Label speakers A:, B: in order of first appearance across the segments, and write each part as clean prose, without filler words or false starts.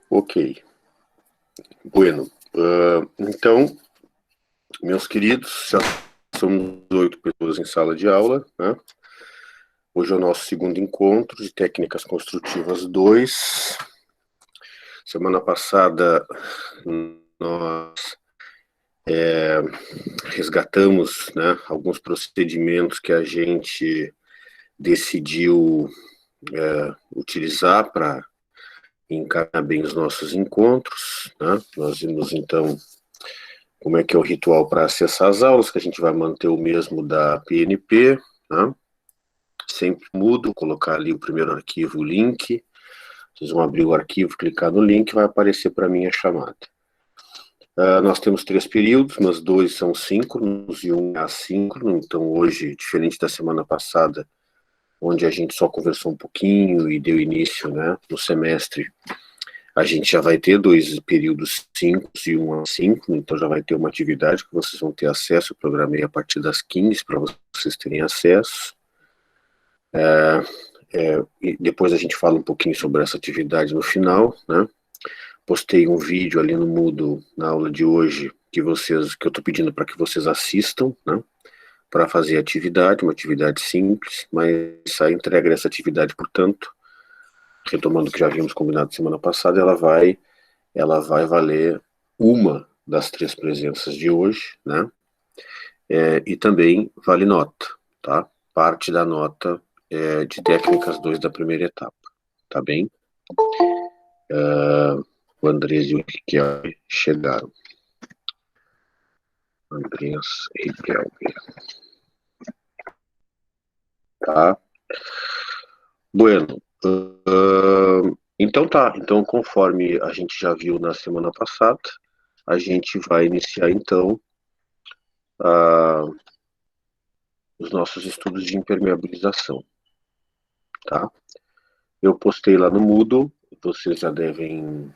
A: Ok. Bueno. Então, meus queridos, já são 8 pessoas em sala de aula, né? Hoje é o nosso segundo encontro de Técnicas Construtivas 2. Semana passada, nós resgatamos, né, alguns procedimentos que a gente decidiu utilizar para encaminhar bem os nossos encontros, né? Nós vimos, então, como é que é o ritual para acessar as aulas, que a gente vai manter o mesmo da PNP, né? Sempre mudo, colocar ali o primeiro arquivo, o link. Vocês vão abrir o arquivo, clicar no link, vai aparecer para mim a chamada. Nós temos 3 períodos, mas 2 são síncronos e 1 é assíncrono. Então, hoje, diferente da semana passada, onde a gente só conversou um pouquinho e deu início, né, no semestre, a gente já vai ter 2 períodos síncronos e 1 assíncrono, então já vai ter uma atividade que vocês vão ter acesso. Eu programei a partir das 15 para vocês terem acesso. E depois a gente fala um pouquinho sobre essa atividade no final, né? Postei um vídeo ali no Moodle na aula de hoje que eu estou pedindo para que vocês assistam, né? Para fazer a atividade, uma atividade simples, mas a entrega dessa atividade, portanto, retomando o que já havíamos combinado semana passada, ela vai valer uma das 3 presenças de hoje, né? E também vale nota, tá? Parte da nota de técnicas 2 da primeira etapa, tá bem? O Andrés e o Riquelme chegaram. Andrés e Riquelme. Tá? Bueno. Então tá. Então, conforme a gente já viu na semana passada, a gente vai iniciar, então, os nossos estudos de impermeabilização. Tá? Eu postei lá no Moodle, vocês já devem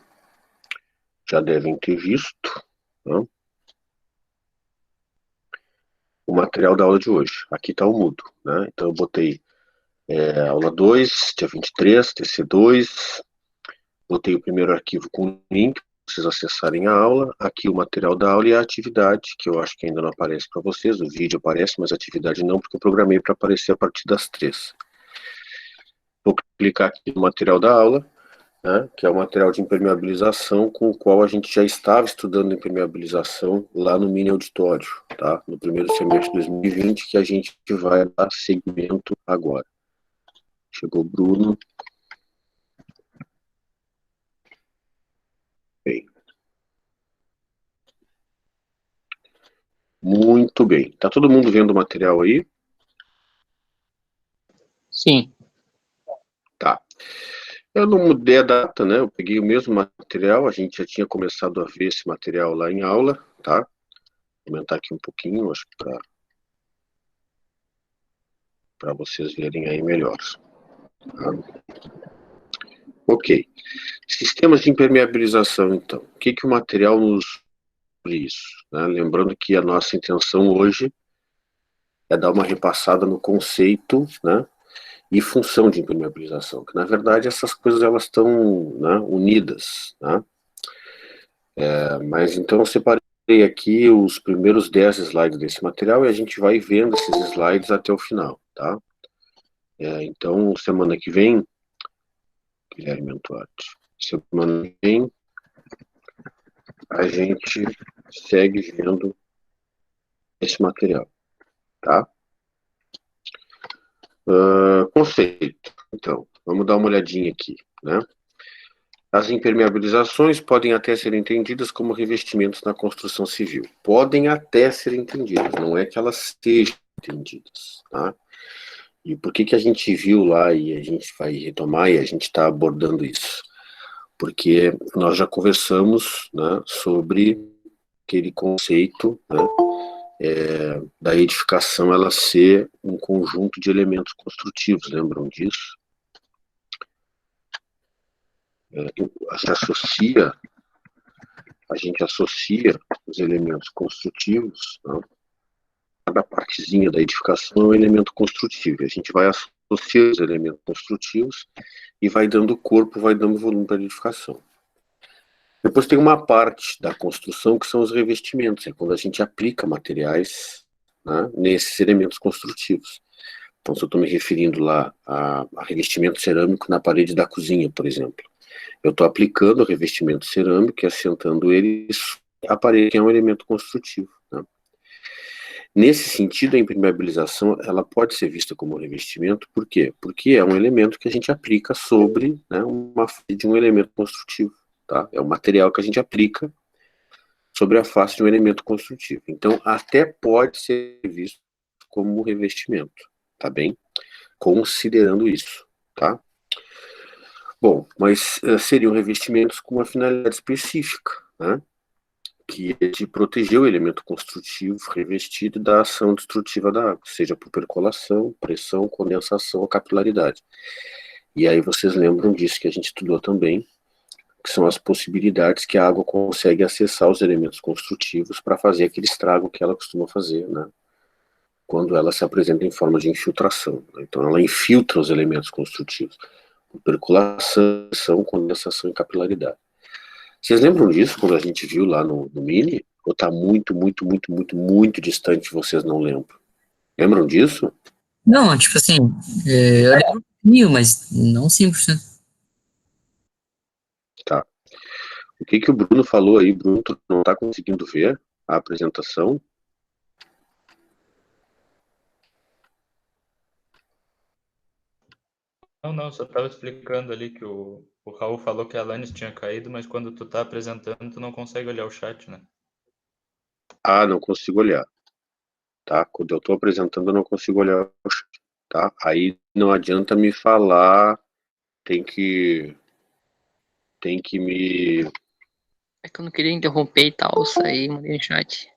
A: ter visto, né, o material da aula de hoje. Aqui está o Moodle, né? Então eu botei aula 2, dia 23, TC2, botei o primeiro arquivo com link para vocês acessarem a aula, aqui o material da aula e a atividade, que eu acho que ainda não aparece para vocês, o vídeo aparece, mas a atividade não, porque eu programei para aparecer a partir das 3. Vou clicar aqui no material da aula, né, que é o material de impermeabilização com o qual a gente já estava estudando impermeabilização lá no mini auditório, tá? No primeiro semestre de 2020, que a gente vai dar seguimento agora. Chegou o Bruno. Bem. Muito bem. Tá todo mundo vendo o material aí?
B: Sim.
A: Tá. Eu não mudei a data, né? Eu peguei o mesmo material, a gente já tinha começado a ver esse material lá em aula, tá? Vou aumentar aqui um pouquinho, acho que para vocês verem aí melhor. Tá? Ok. Sistemas de impermeabilização, então. O que o material nos diz isso? Né? Lembrando que a nossa intenção hoje é dar uma repassada no conceito, né, e função de impermeabilização, que na verdade essas coisas elas estão, né, unidas, né? Mas então eu separei aqui os primeiros 10 slides desse material e a gente vai vendo esses slides até o final, tá? Então, semana que vem, Guilherme Antuati, semana que vem, a gente segue vendo esse material, tá? Conceito. Então, vamos dar uma olhadinha aqui, né? As impermeabilizações podem até ser entendidas como revestimentos na construção civil. Podem até ser entendidas, não é que elas sejam entendidas, tá? E por que a gente viu lá e a gente vai retomar e a gente está abordando isso? Porque nós já conversamos, né, sobre aquele conceito, né, da edificação ela ser um conjunto de elementos construtivos, lembram disso? A gente associa os elementos construtivos, né? Cada partezinha da edificação é um elemento construtivo. A gente vai associar os elementos construtivos e vai dando corpo, vai dando volume para a edificação. Depois tem uma parte da construção que são os revestimentos, é quando a gente aplica materiais, né, nesses elementos construtivos. Então, se eu estou me referindo lá a revestimento cerâmico na parede da cozinha, por exemplo, eu estou aplicando o revestimento cerâmico e assentando ele a parede, que é um elemento construtivo, né? Nesse sentido, a impermeabilização ela pode ser vista como revestimento, por quê? Porque é um elemento que a gente aplica sobre, né, uma face de um elemento construtivo, tá? É o material que a gente aplica sobre a face de um elemento construtivo. Então, até pode ser visto como revestimento, tá bem? Considerando isso, tá? Bom, mas seriam revestimentos com uma finalidade específica, né? Que é de proteger o elemento construtivo revestido da ação destrutiva da água, seja por percolação, pressão, condensação ou capilaridade. E aí vocês lembram disso que a gente estudou também, que são as possibilidades que a água consegue acessar os elementos construtivos para fazer aquele estrago que ela costuma fazer, né? Quando ela se apresenta em forma de infiltração, né? Então ela infiltra os elementos construtivos, por percolação, pressão, condensação e capilaridade. Vocês lembram disso quando a gente viu lá no Mini? Ou tá muito, muito, muito, muito, muito distante e vocês não lembram? Lembram disso?
B: Não, tipo assim, eu lembro um pouquinho, mas não 100%.
A: Tá. O que o Bruno falou aí? Bruno, tu não tá conseguindo ver a apresentação?
C: Não, só tava explicando ali que o Raul falou que a Alanis tinha caído, mas quando tu tá apresentando, tu não consegue olhar o chat, né?
A: Ah, não consigo olhar. Tá? Quando eu tô apresentando, eu não consigo olhar o chat, tá? Aí não adianta me falar, tem que me...
D: É que eu não queria interromper e tal, saí, mandei no chat.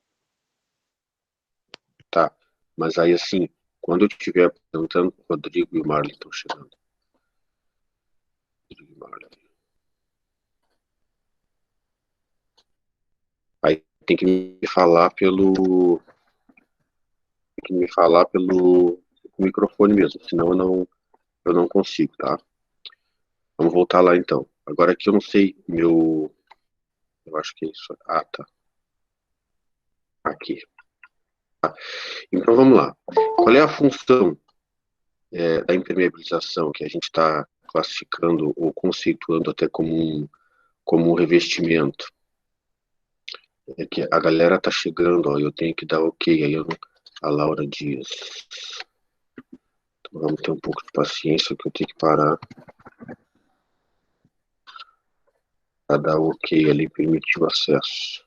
A: Tá, mas aí assim, quando eu estiver apresentando, o Rodrigo e o Marley estão chegando. Rodrigo e Marley. Aí tem que me falar pelo microfone mesmo, senão eu não consigo, tá? Vamos voltar lá então. Agora aqui eu não sei eu acho que é isso. Ah, tá. Aqui. Então vamos lá. Qual é a função da impermeabilização que a gente está classificando ou conceituando até como um revestimento? É que a galera tá chegando, ó, eu tenho que dar ok, aí a Laura Dias. Então vamos ter um pouco de paciência que eu tenho que parar para dar ok ali, permitir o acesso.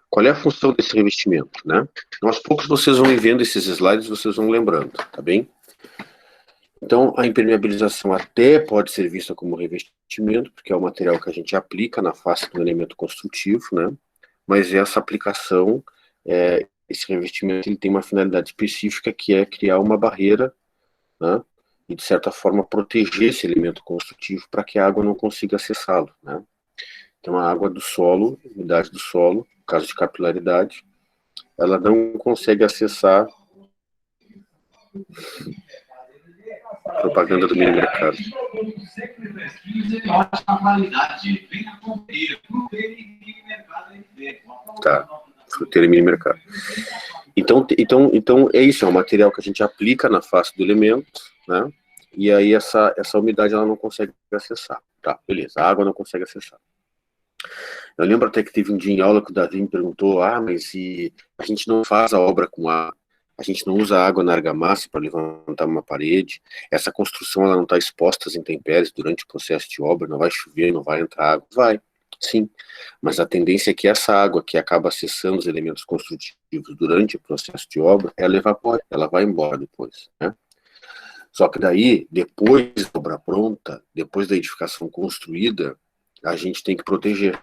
A: Qual é a função desse revestimento, né? Aos poucos vocês vão vendo esses slides, vocês vão lembrando, tá bem? Então, a impermeabilização até pode ser vista como revestimento, porque é o material que a gente aplica na face do elemento construtivo, né? Mas essa aplicação, esse revestimento, ele tem uma finalidade específica, que é criar uma barreira, né? E, de certa forma, proteger esse elemento construtivo para que a água não consiga acessá-lo, né? Então, a água do solo, umidade do solo, no caso de capilaridade, ela não consegue acessar propaganda do mini mercado. Tá, fruteira e mini mercado. Então é isso, é um material que a gente aplica na face do elemento, né? E aí essa umidade ela não consegue acessar. Tá, beleza, a água não consegue acessar. Eu lembro até que teve um dia em aula que o Davi me perguntou, mas se a gente não faz a obra com água, a gente não usa água na argamassa para levantar uma parede, essa construção ela não está exposta às intempéries durante o processo de obra, não vai chover, não vai entrar água, vai, sim, mas a tendência é que essa água que acaba acessando os elementos construtivos durante o processo de obra, ela evapora, ela vai embora depois, né? Só que daí, depois da obra pronta, depois da edificação construída, a gente tem que proteger,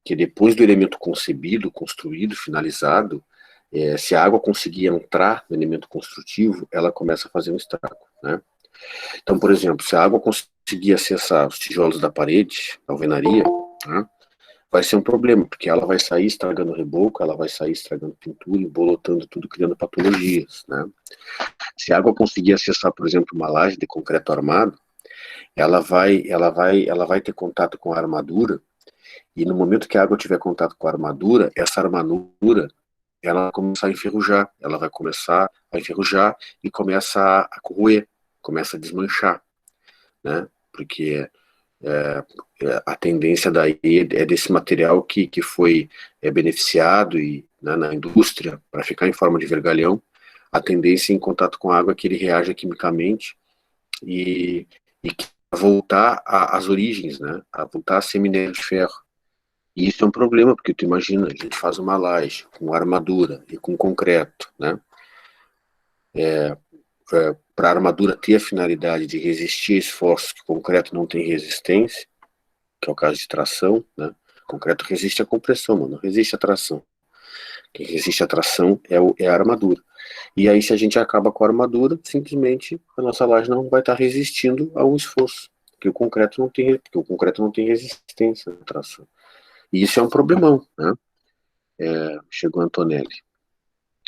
A: que depois do elemento concebido, construído, finalizado, se a água conseguir entrar no elemento construtivo, ela começa a fazer um estrago, né? Então, por exemplo, se a água conseguir acessar os tijolos da parede, da alvenaria, né, vai ser um problema, porque ela vai sair estragando o reboco, ela vai sair estragando pintura, embolotando tudo, criando patologias, né? Se a água conseguir acessar, por exemplo, uma laje de concreto armado, ela vai ter contato com a armadura, e no momento que a água tiver contato com a armadura, essa armadura, ela vai começar a enferrujar, ela vai começar a enferrujar e começa a corroer, começa a desmanchar, né? Porque a tendência daí é desse material que foi beneficiado e, né, na indústria para ficar em forma de vergalhão, a tendência em contato com a água é que ele reaja quimicamente e que voltar às origens, né, a voltar a ser minério de ferro. E isso é um problema, porque tu imagina, a gente faz uma laje com armadura e com concreto, né, para a armadura ter a finalidade de resistir a esforços que o concreto não tem resistência, que é o caso de tração, né? O concreto resiste à compressão, mas não resiste à tração. Quem resiste à tração é a armadura. E aí, se a gente acaba com a armadura, simplesmente a nossa laje não vai estar resistindo a um esforço, porque o concreto não tem resistência à tração. E isso é um problemão, né? Chegou Antonelli.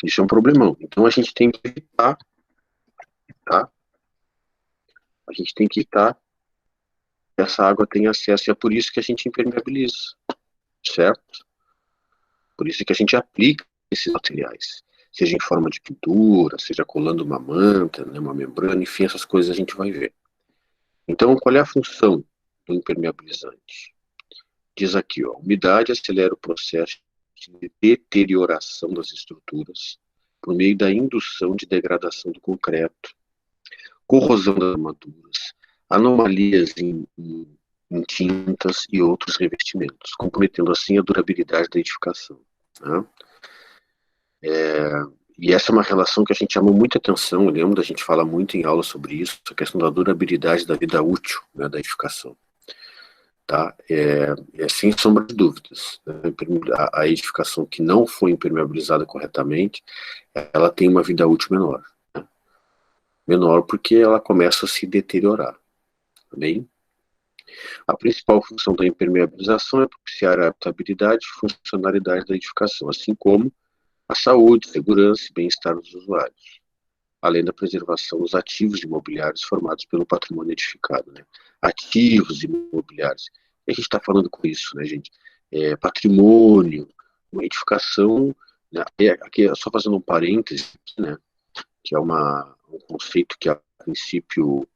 A: Isso é um problemão. Então a gente tem que evitar, tá? A gente tem que evitar que essa água tenha acesso, e é por isso que a gente impermeabiliza, certo? Por isso que a gente aplica esses materiais, seja em forma de pintura, seja colando uma manta, né, uma membrana, enfim, essas coisas a gente vai ver. Então, qual é a função do impermeabilizante? Diz aqui, ó, a umidade acelera o processo de deterioração das estruturas por meio da indução de degradação do concreto, corrosão das armaduras, anomalias em tintas e outros revestimentos, comprometendo assim a durabilidade da edificação. Né? E essa é uma relação que a gente chama muita atenção, eu lembro da gente falar muito em aula sobre isso, a questão da durabilidade da vida útil, né, da edificação. Tá? Sem sombra de dúvidas, né? A edificação que não foi impermeabilizada corretamente, ela tem uma vida útil menor. Né? Menor porque ela começa a se deteriorar. Tá bem? A principal função da impermeabilização é propiciar a habitabilidade e funcionalidade da edificação, assim como a saúde, segurança e bem-estar dos usuários, além da preservação dos ativos imobiliários formados pelo patrimônio edificado. Né? Ativos imobiliários. E a gente está falando com isso, né, gente? Patrimônio, uma edificação, né? Aqui, só fazendo um parêntese, aqui, né? Que é um conceito que, a princípio,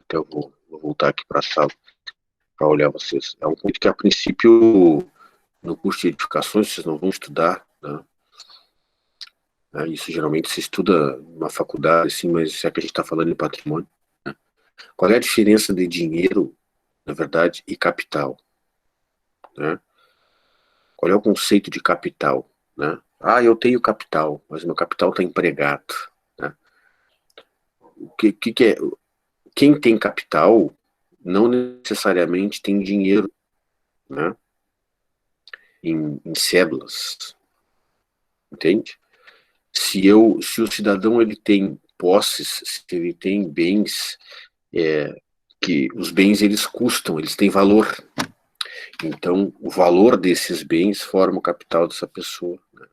A: até eu vou voltar aqui para a sala para olhar vocês. É um conceito que, a princípio, no curso de edificações, vocês não vão estudar, né? Isso geralmente se estuda numa faculdade, assim, mas é que a gente está falando de patrimônio. Né? Qual é a diferença de dinheiro, na verdade, e capital? Né? Qual é o conceito de capital? Né? Eu tenho capital, mas meu capital está empregado. Né? Que é? Quem tem capital não necessariamente tem dinheiro, né? em cédulas, entende? Se o cidadão ele tem posses, se ele tem bens, que os bens eles custam, eles têm valor. Então, o valor desses bens forma o capital dessa pessoa. Né?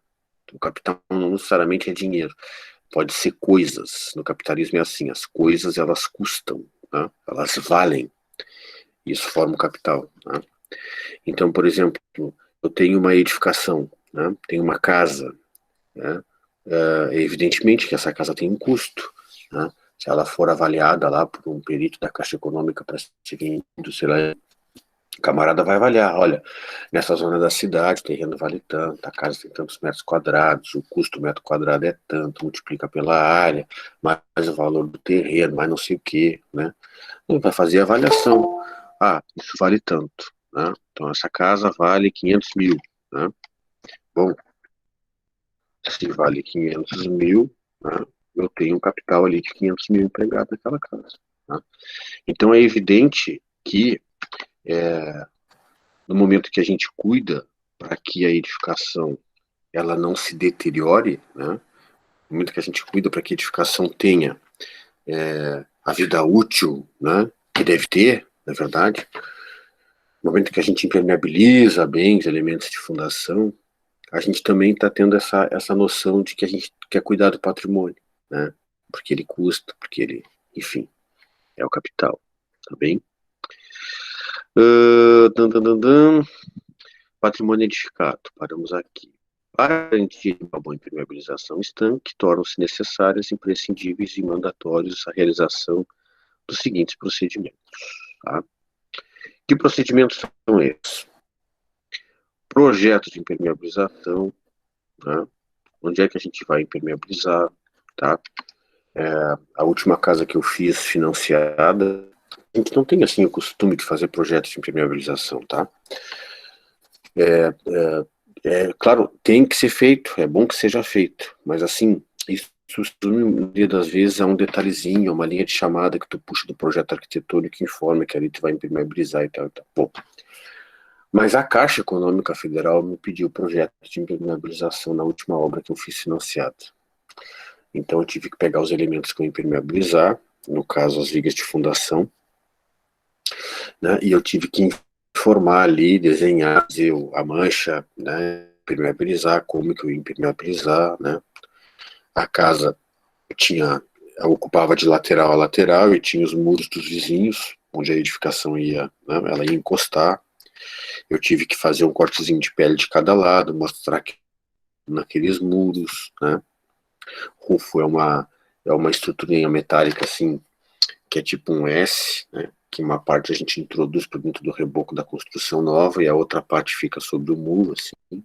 A: O capital não necessariamente é dinheiro, pode ser coisas. No capitalismo é assim, as coisas elas custam, né? Elas valem. Isso forma o capital. Né? Então, por exemplo, eu tenho uma edificação, né? Tenho uma casa, né? Evidentemente que essa casa tem um custo, né? Se ela for avaliada lá por um perito da Caixa Econômica para ser vendido, sei lá, o camarada vai avaliar, olha, nessa zona da cidade o terreno vale tanto, a casa tem tantos metros quadrados, o custo do metro quadrado é tanto, multiplica pela área, mais o valor do terreno, mais não sei o que, né? Ele vai fazer a avaliação, isso vale tanto, né? Então essa casa vale 500 mil, né? Bom, se vale 500 mil, né, eu tenho um capital ali de 500 mil empregado naquela casa. Né? Então é evidente que no momento que a gente cuida para que a edificação ela não se deteriore, né, no momento que a gente cuida para que a edificação tenha a vida útil, né, que deve ter, na verdade, no momento que a gente impermeabiliza bem os elementos de fundação, a gente também está tendo essa noção de que a gente quer cuidar do patrimônio, né? Porque ele custa, porque ele, enfim, é o capital, tá bem? Dan, dan, dan, dan. Patrimônio edificado, paramos aqui. Para garantir uma boa impermeabilização estanque, tornam-se necessárias, imprescindíveis e mandatórios a realização dos seguintes procedimentos. Tá? Que procedimentos são esses? Projeto de impermeabilização, tá? Onde é que a gente vai impermeabilizar, tá? A última casa que eu fiz financiada, a gente não tem assim o costume de fazer projetos de impermeabilização, tá? Claro, tem que ser feito, é bom que seja feito, mas assim, isso na maioria das vezes é um detalhezinho, uma linha de chamada que tu puxa do projeto arquitetônico que informa que ali tu vai impermeabilizar e tal, e tal. Bom, mas a Caixa Econômica Federal me pediu o projeto de impermeabilização na última obra que eu fiz financiada. Então eu tive que pegar os elementos que eu impermeabilizar, no caso as vigas de fundação, né, e eu tive que informar ali, desenhar a mancha, né, impermeabilizar, como que eu ia impermeabilizar, né. A casa ocupava de lateral a lateral e tinha os muros dos vizinhos, onde a edificação ia, né, ela ia encostar. Eu tive que fazer um cortezinho de pele de cada lado, mostrar que naqueles muros, né. Rufo é uma estruturinha metálica assim, que é tipo um S, né, que uma parte a gente introduz por dentro do reboco da construção nova e a outra parte fica sobre o muro, assim.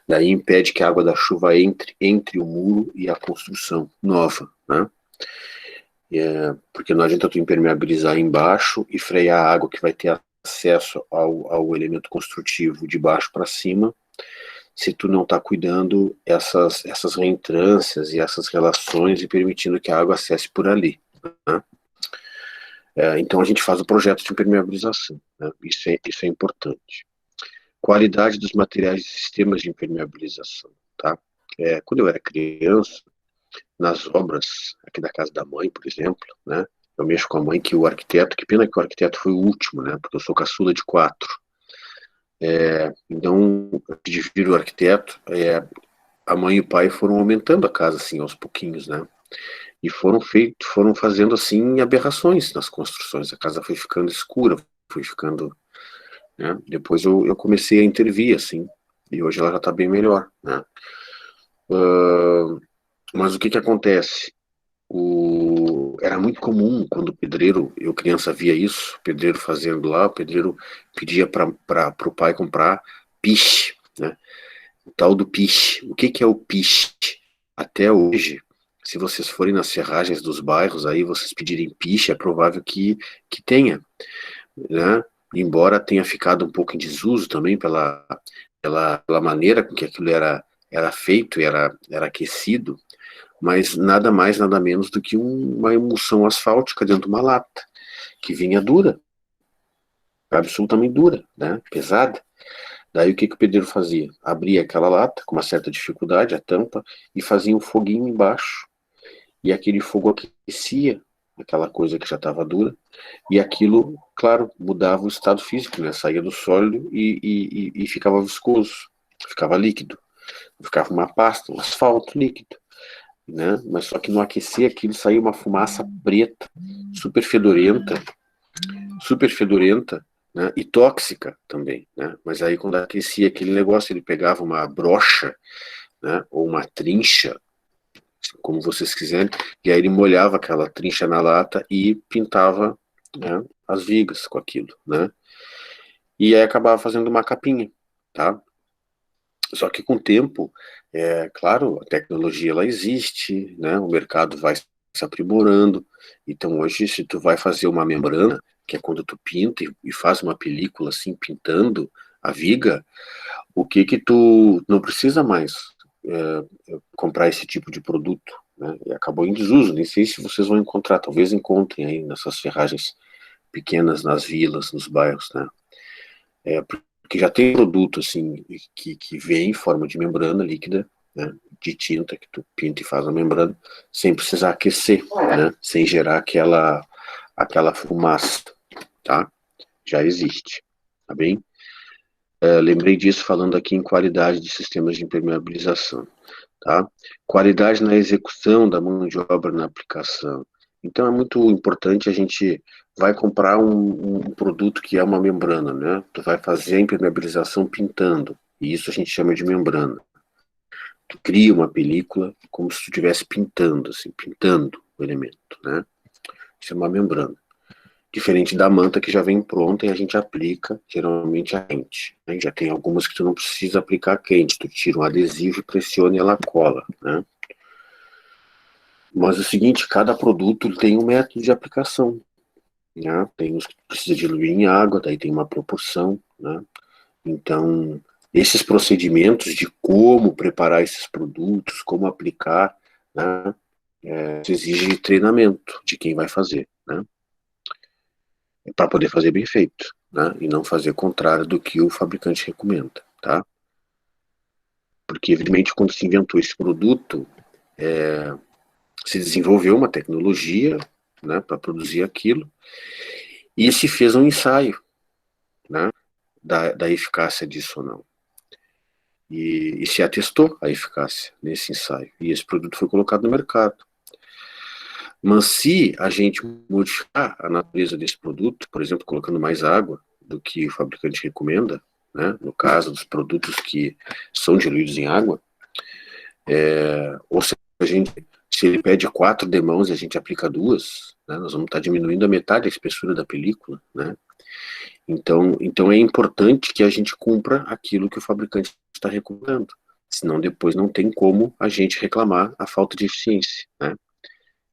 A: Daí impede que a água da chuva entre o muro e a construção nova, né? Porque não adianta tu impermeabilizar embaixo e frear a água que vai ter acesso ao elemento construtivo de baixo para cima, se tu não está cuidando essas reentrâncias e essas relações e permitindo que a água acesse por ali, né? Então a gente faz o projeto de impermeabilização, né? Isso é importante. Qualidade dos materiais e sistemas de impermeabilização, tá? Quando eu era criança, nas obras aqui da casa da mãe, por exemplo, né? Eu mexo com a mãe que que pena que o arquiteto foi o último, né? Porque eu sou caçula de 4. Então, de vir o arquiteto, a mãe e o pai foram aumentando a casa, assim, aos pouquinhos, né? E foram fazendo, assim, aberrações nas construções. A casa foi ficando escura, foi ficando, né? Depois eu comecei a intervir, assim, e hoje ela já está bem melhor, né? Mas o que acontece? Era muito comum quando o pedreiro, eu criança via isso, o pedreiro fazendo lá, o pedreiro pedia para o pai comprar piche, né? O tal do piche. O que é o piche? Até hoje, se vocês forem nas ferragens dos bairros aí, vocês pedirem piche, é provável que tenha, né? Embora tenha ficado um pouco em desuso também pela maneira com que aquilo era feito e era aquecido, mas nada mais, nada menos do que uma emulsão asfáltica dentro de uma lata, que vinha dura, absolutamente dura, né? Pesada. Daí o que o pedreiro fazia? Abria aquela lata com uma certa dificuldade, a tampa, e fazia um foguinho embaixo, e aquele fogo aquecia aquela coisa que já estava dura, e aquilo, claro, mudava o estado físico, né? Saía do sólido e ficava viscoso, ficava líquido, ficava uma pasta, um asfalto líquido, né? Mas só que no aquecer aquilo saía uma fumaça preta, super fedorenta, né? E tóxica também, né? Mas aí quando aquecia aquele negócio, ele pegava uma brocha, né? Ou uma trincha, como vocês quiserem, e aí ele molhava aquela trincha na lata e pintava, né, as vigas com aquilo, né? E aí acabava fazendo uma capinha, tá? Só que com o tempo, claro, a tecnologia ela existe, né? O mercado vai se aprimorando. Então hoje, se tu vai fazer uma membrana, que é quando tu pinta e faz uma película assim, pintando a viga, o que tu não precisa mais comprar esse tipo de produto, né? E acabou em desuso, nem sei se vocês vão encontrar, talvez encontrem aí nessas ferragens pequenas, nas vilas, nos bairros, né? Porque já tem produto assim que vem em forma de membrana líquida, né, de tinta que tu pinta e faz a membrana sem precisar aquecer, né, sem gerar aquela fumaça, tá? Já existe, tá bem? Lembrei disso falando aqui em qualidade de sistemas de impermeabilização, tá? Qualidade na execução da mão de obra na aplicação. Então é muito importante a gente vai comprar um produto que é uma membrana, né? Tu vai fazer a impermeabilização pintando, e isso a gente chama de membrana. Tu cria uma película como se tu estivesse pintando, assim, pintando o elemento, né? Isso é uma membrana. Diferente da manta que já vem pronta e a gente aplica, geralmente a quente. Né? Já tem algumas que tu não precisa aplicar quente, tu tira um adesivo, pressiona e ela cola, né? Mas é o seguinte, cada produto tem um método de aplicação, né? Tem os que precisa diluir em água, daí tem uma proporção, né? Então, esses procedimentos de como preparar esses produtos, como aplicar, né? Isso exige treinamento de quem vai fazer, né? Para poder fazer bem feito, né? E não fazer contrário do que o fabricante recomenda, tá? Porque, evidentemente, quando se inventou esse produto, se desenvolveu uma tecnologia, né, para produzir aquilo, e se fez um ensaio, né, da eficácia disso ou não. E se atestou a eficácia nesse ensaio. E esse produto foi colocado no mercado. Mas se a gente modificar a natureza desse produto, por exemplo, colocando mais água do que o fabricante recomenda, né, no caso dos produtos que são diluídos em água, ou se a gente, se ele pede 4 demãos e a gente aplica 2, né, nós vamos estar diminuindo a metade da espessura da película, né? Então é importante que a gente cumpra aquilo que o fabricante está recomendando, senão depois não tem como a gente reclamar a falta de eficiência, né?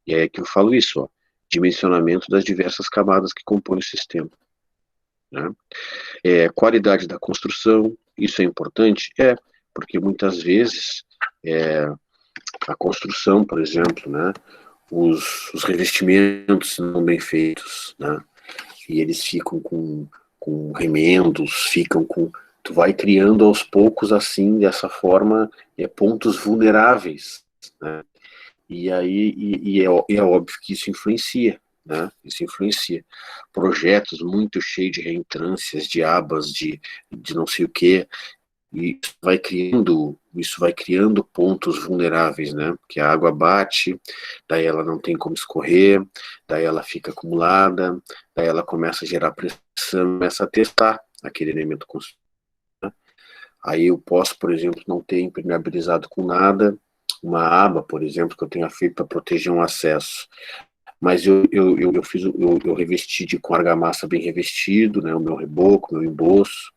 A: E é que eu falo isso, ó, dimensionamento das diversas camadas que compõem o sistema, né? Qualidade da construção, isso é importante? Porque muitas vezes a construção, por exemplo, né, os revestimentos não bem feitos, né, e eles ficam com remendos, ficam com... Tu vai criando aos poucos, assim, dessa forma, pontos vulneráveis, né, e aí é óbvio que isso influencia, né, isso influencia. Projetos muito cheios de reentrâncias, de abas, de não sei o quê, e isso vai criando pontos vulneráveis, né? Que a água bate, daí ela não tem como escorrer, daí ela fica acumulada, daí ela começa a gerar pressão, começa a testar aquele elemento construtivo. Né? Aí eu posso, por exemplo, não ter impermeabilizado com nada, uma aba, por exemplo, que eu tenha feito para proteger um acesso. Mas eu revesti com argamassa bem revestido, né? O meu reboco, meu emboço.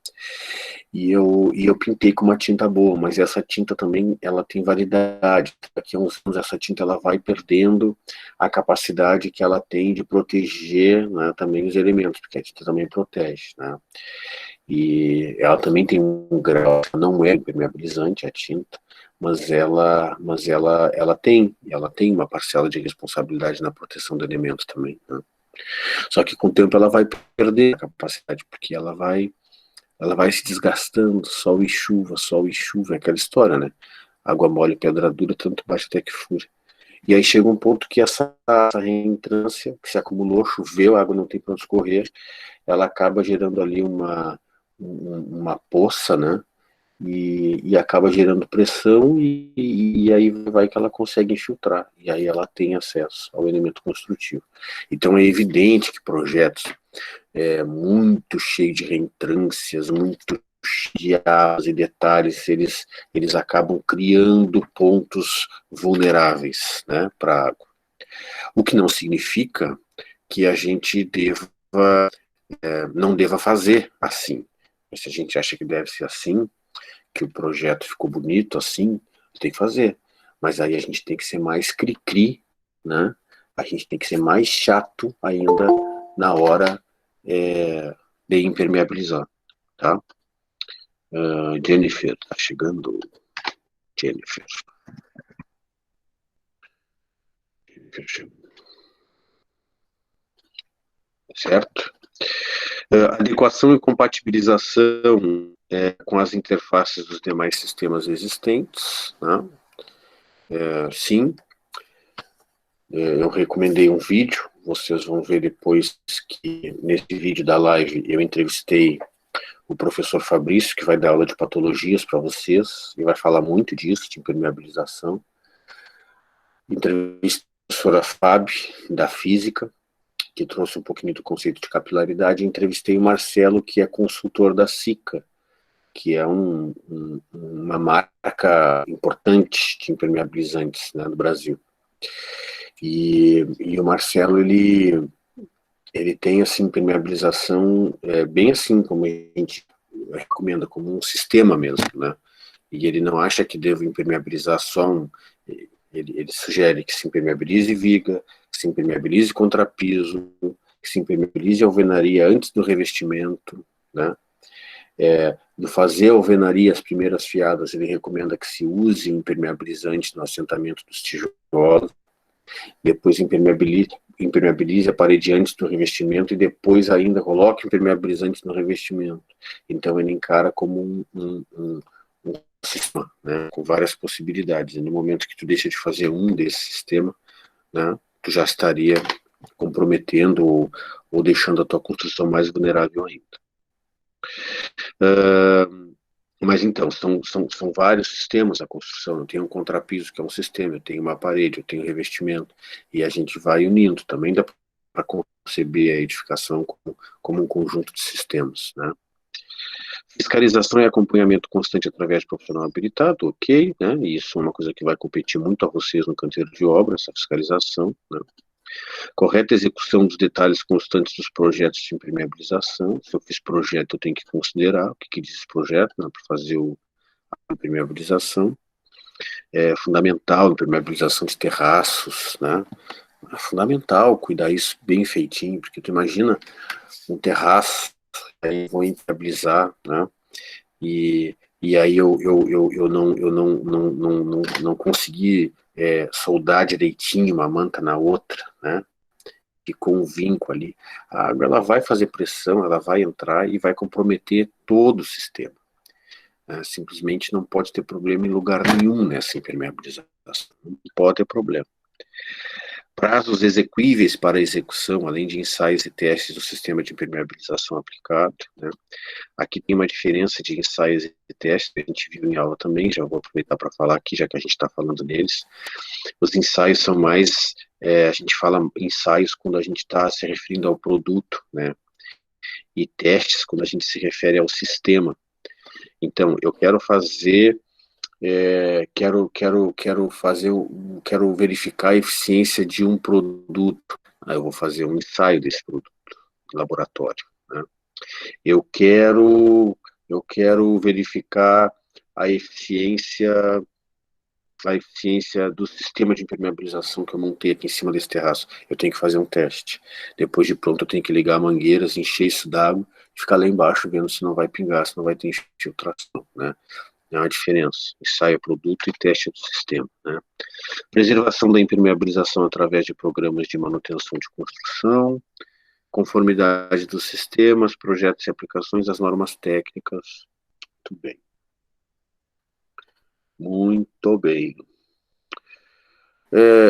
A: E eu pintei com uma tinta boa, mas essa tinta também ela tem validade. Daqui a uns anos essa tinta ela vai perdendo a capacidade que ela tem de proteger, né, também os elementos, porque a tinta também protege, né? E ela também tem um grau, não é impermeabilizante a tinta, mas ela tem uma parcela de responsabilidade na proteção do elemento também, né? Só que com o tempo ela vai perder a capacidade, porque ela vai se desgastando, sol e chuva, é aquela história, né? Água mole, pedra dura, tanto bate até que fura. E aí chega um ponto que essa reentrância, que se acumulou, choveu, a água não tem para onde escorrer, ela acaba gerando ali uma poça, né? E acaba gerando pressão e aí vai que ela consegue infiltrar. E aí ela tem acesso ao elemento construtivo. Então é evidente que projetos muito cheio de reentrâncias, muito cheio de abas e detalhes, eles acabam criando pontos vulneráveis, né, para a água. O que não significa que a gente não deva fazer assim. Se a gente acha que deve ser assim, que o projeto ficou bonito assim, tem que fazer. Mas aí a gente tem que ser mais cri-cri, né? A gente tem que ser mais chato ainda na hora de impermeabilizar, tá? Jennifer, tá chegando. Jennifer. Certo? Adequação e compatibilização com as interfaces dos demais sistemas existentes, né? Sim. Eu recomendei um vídeo, vocês vão ver depois que nesse vídeo da live eu entrevistei o professor Fabrício, que vai dar aula de patologias para vocês, e vai falar muito disso, de impermeabilização. Entrevistei professora Fábio, da física, que trouxe um pouquinho do conceito de capilaridade. Entrevistei o Marcelo, que é consultor da SICA, que é uma marca importante de impermeabilizantes, né, no Brasil. E o Marcelo, ele tem assim, impermeabilização bem assim como a gente recomenda, como um sistema mesmo, né? E ele não acha que deva impermeabilizar só ele sugere que se impermeabilize viga, que se impermeabilize contrapiso, que se impermeabilize alvenaria antes do revestimento, né? No fazer a alvenaria, as primeiras fiadas, ele recomenda que se use impermeabilizante no assentamento dos tijolos, depois impermeabilize a parede antes do revestimento e depois ainda coloque impermeabilizante no revestimento. Então ele encara como um sistema, né, com várias possibilidades. E no momento que tu deixa de fazer um desse sistema, né, tu já estaria comprometendo ou deixando a tua construção mais vulnerável ainda. Mas então, são vários sistemas a construção. Eu tenho um contrapiso, que é um sistema, eu tenho uma parede, eu tenho revestimento, e a gente vai unindo. Também dá para conceber a edificação como um conjunto de sistemas, né? Fiscalização e acompanhamento constante através de profissional habilitado, ok, né? E isso é uma coisa que vai competir muito a vocês no canteiro de obra, essa fiscalização, né? Correta execução dos detalhes constantes dos projetos de impermeabilização. Se eu fiz projeto, eu tenho que considerar o que diz esse projeto, né, para fazer a impermeabilização. É fundamental a impermeabilização de terraços, né? É fundamental cuidar isso bem feitinho, porque tu imagina um terraço, aí vou impermeabilizar, né? E aí eu não consegui soldar direitinho uma manta na outra, né? Ficou um vinco ali. A água, ela vai fazer pressão, ela vai entrar e vai comprometer todo o sistema. Simplesmente não pode ter problema em lugar nenhum nessa impermeabilização. Não pode ter problema. Prazos execuíveis para execução, além de ensaios e testes do sistema de impermeabilização aplicado, né? Aqui tem uma diferença de ensaios e testes, que a gente viu em aula também, já vou aproveitar para falar aqui, já que a gente está falando deles. Os ensaios são mais, a gente fala ensaios quando a gente está se referindo ao produto, né? E testes quando a gente se refere ao sistema. Então, eu quero fazer, quero verificar a eficiência de um produto. Aí eu vou fazer um ensaio desse produto no laboratório, né? Eu quero verificar a eficiência do sistema de impermeabilização que eu montei aqui em cima desse terraço. Eu tenho que fazer um teste. Depois de pronto, eu tenho que ligar mangueiras, encher isso d'água e ficar lá embaixo vendo se não vai pingar, se não vai ter infiltração, né? É uma diferença. Ensaio produto e teste do sistema, né? Preservação da impermeabilização através de programas de manutenção de construção, conformidade dos sistemas, projetos e aplicações das normas técnicas. Muito bem. Muito bem.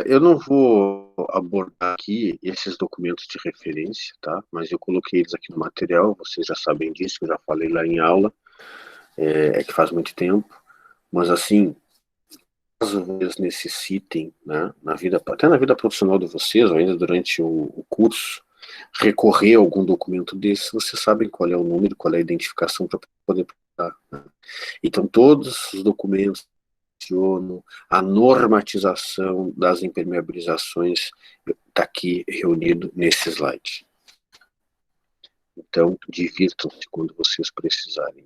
A: Eu não vou abordar aqui esses documentos de referência, tá? Mas eu coloquei eles aqui no material, vocês já sabem disso, eu já falei lá em aula, que faz muito tempo, mas assim, caso vocês necessitem, né, até na vida profissional de vocês, ou ainda durante o curso, recorrer a algum documento desse, vocês sabem qual é o número, qual é a identificação para poder procurar, né? Então, todos os documentos mencionam a normatização das impermeabilizações, está aqui reunido nesse slide. Então, divirtam-se quando vocês precisarem.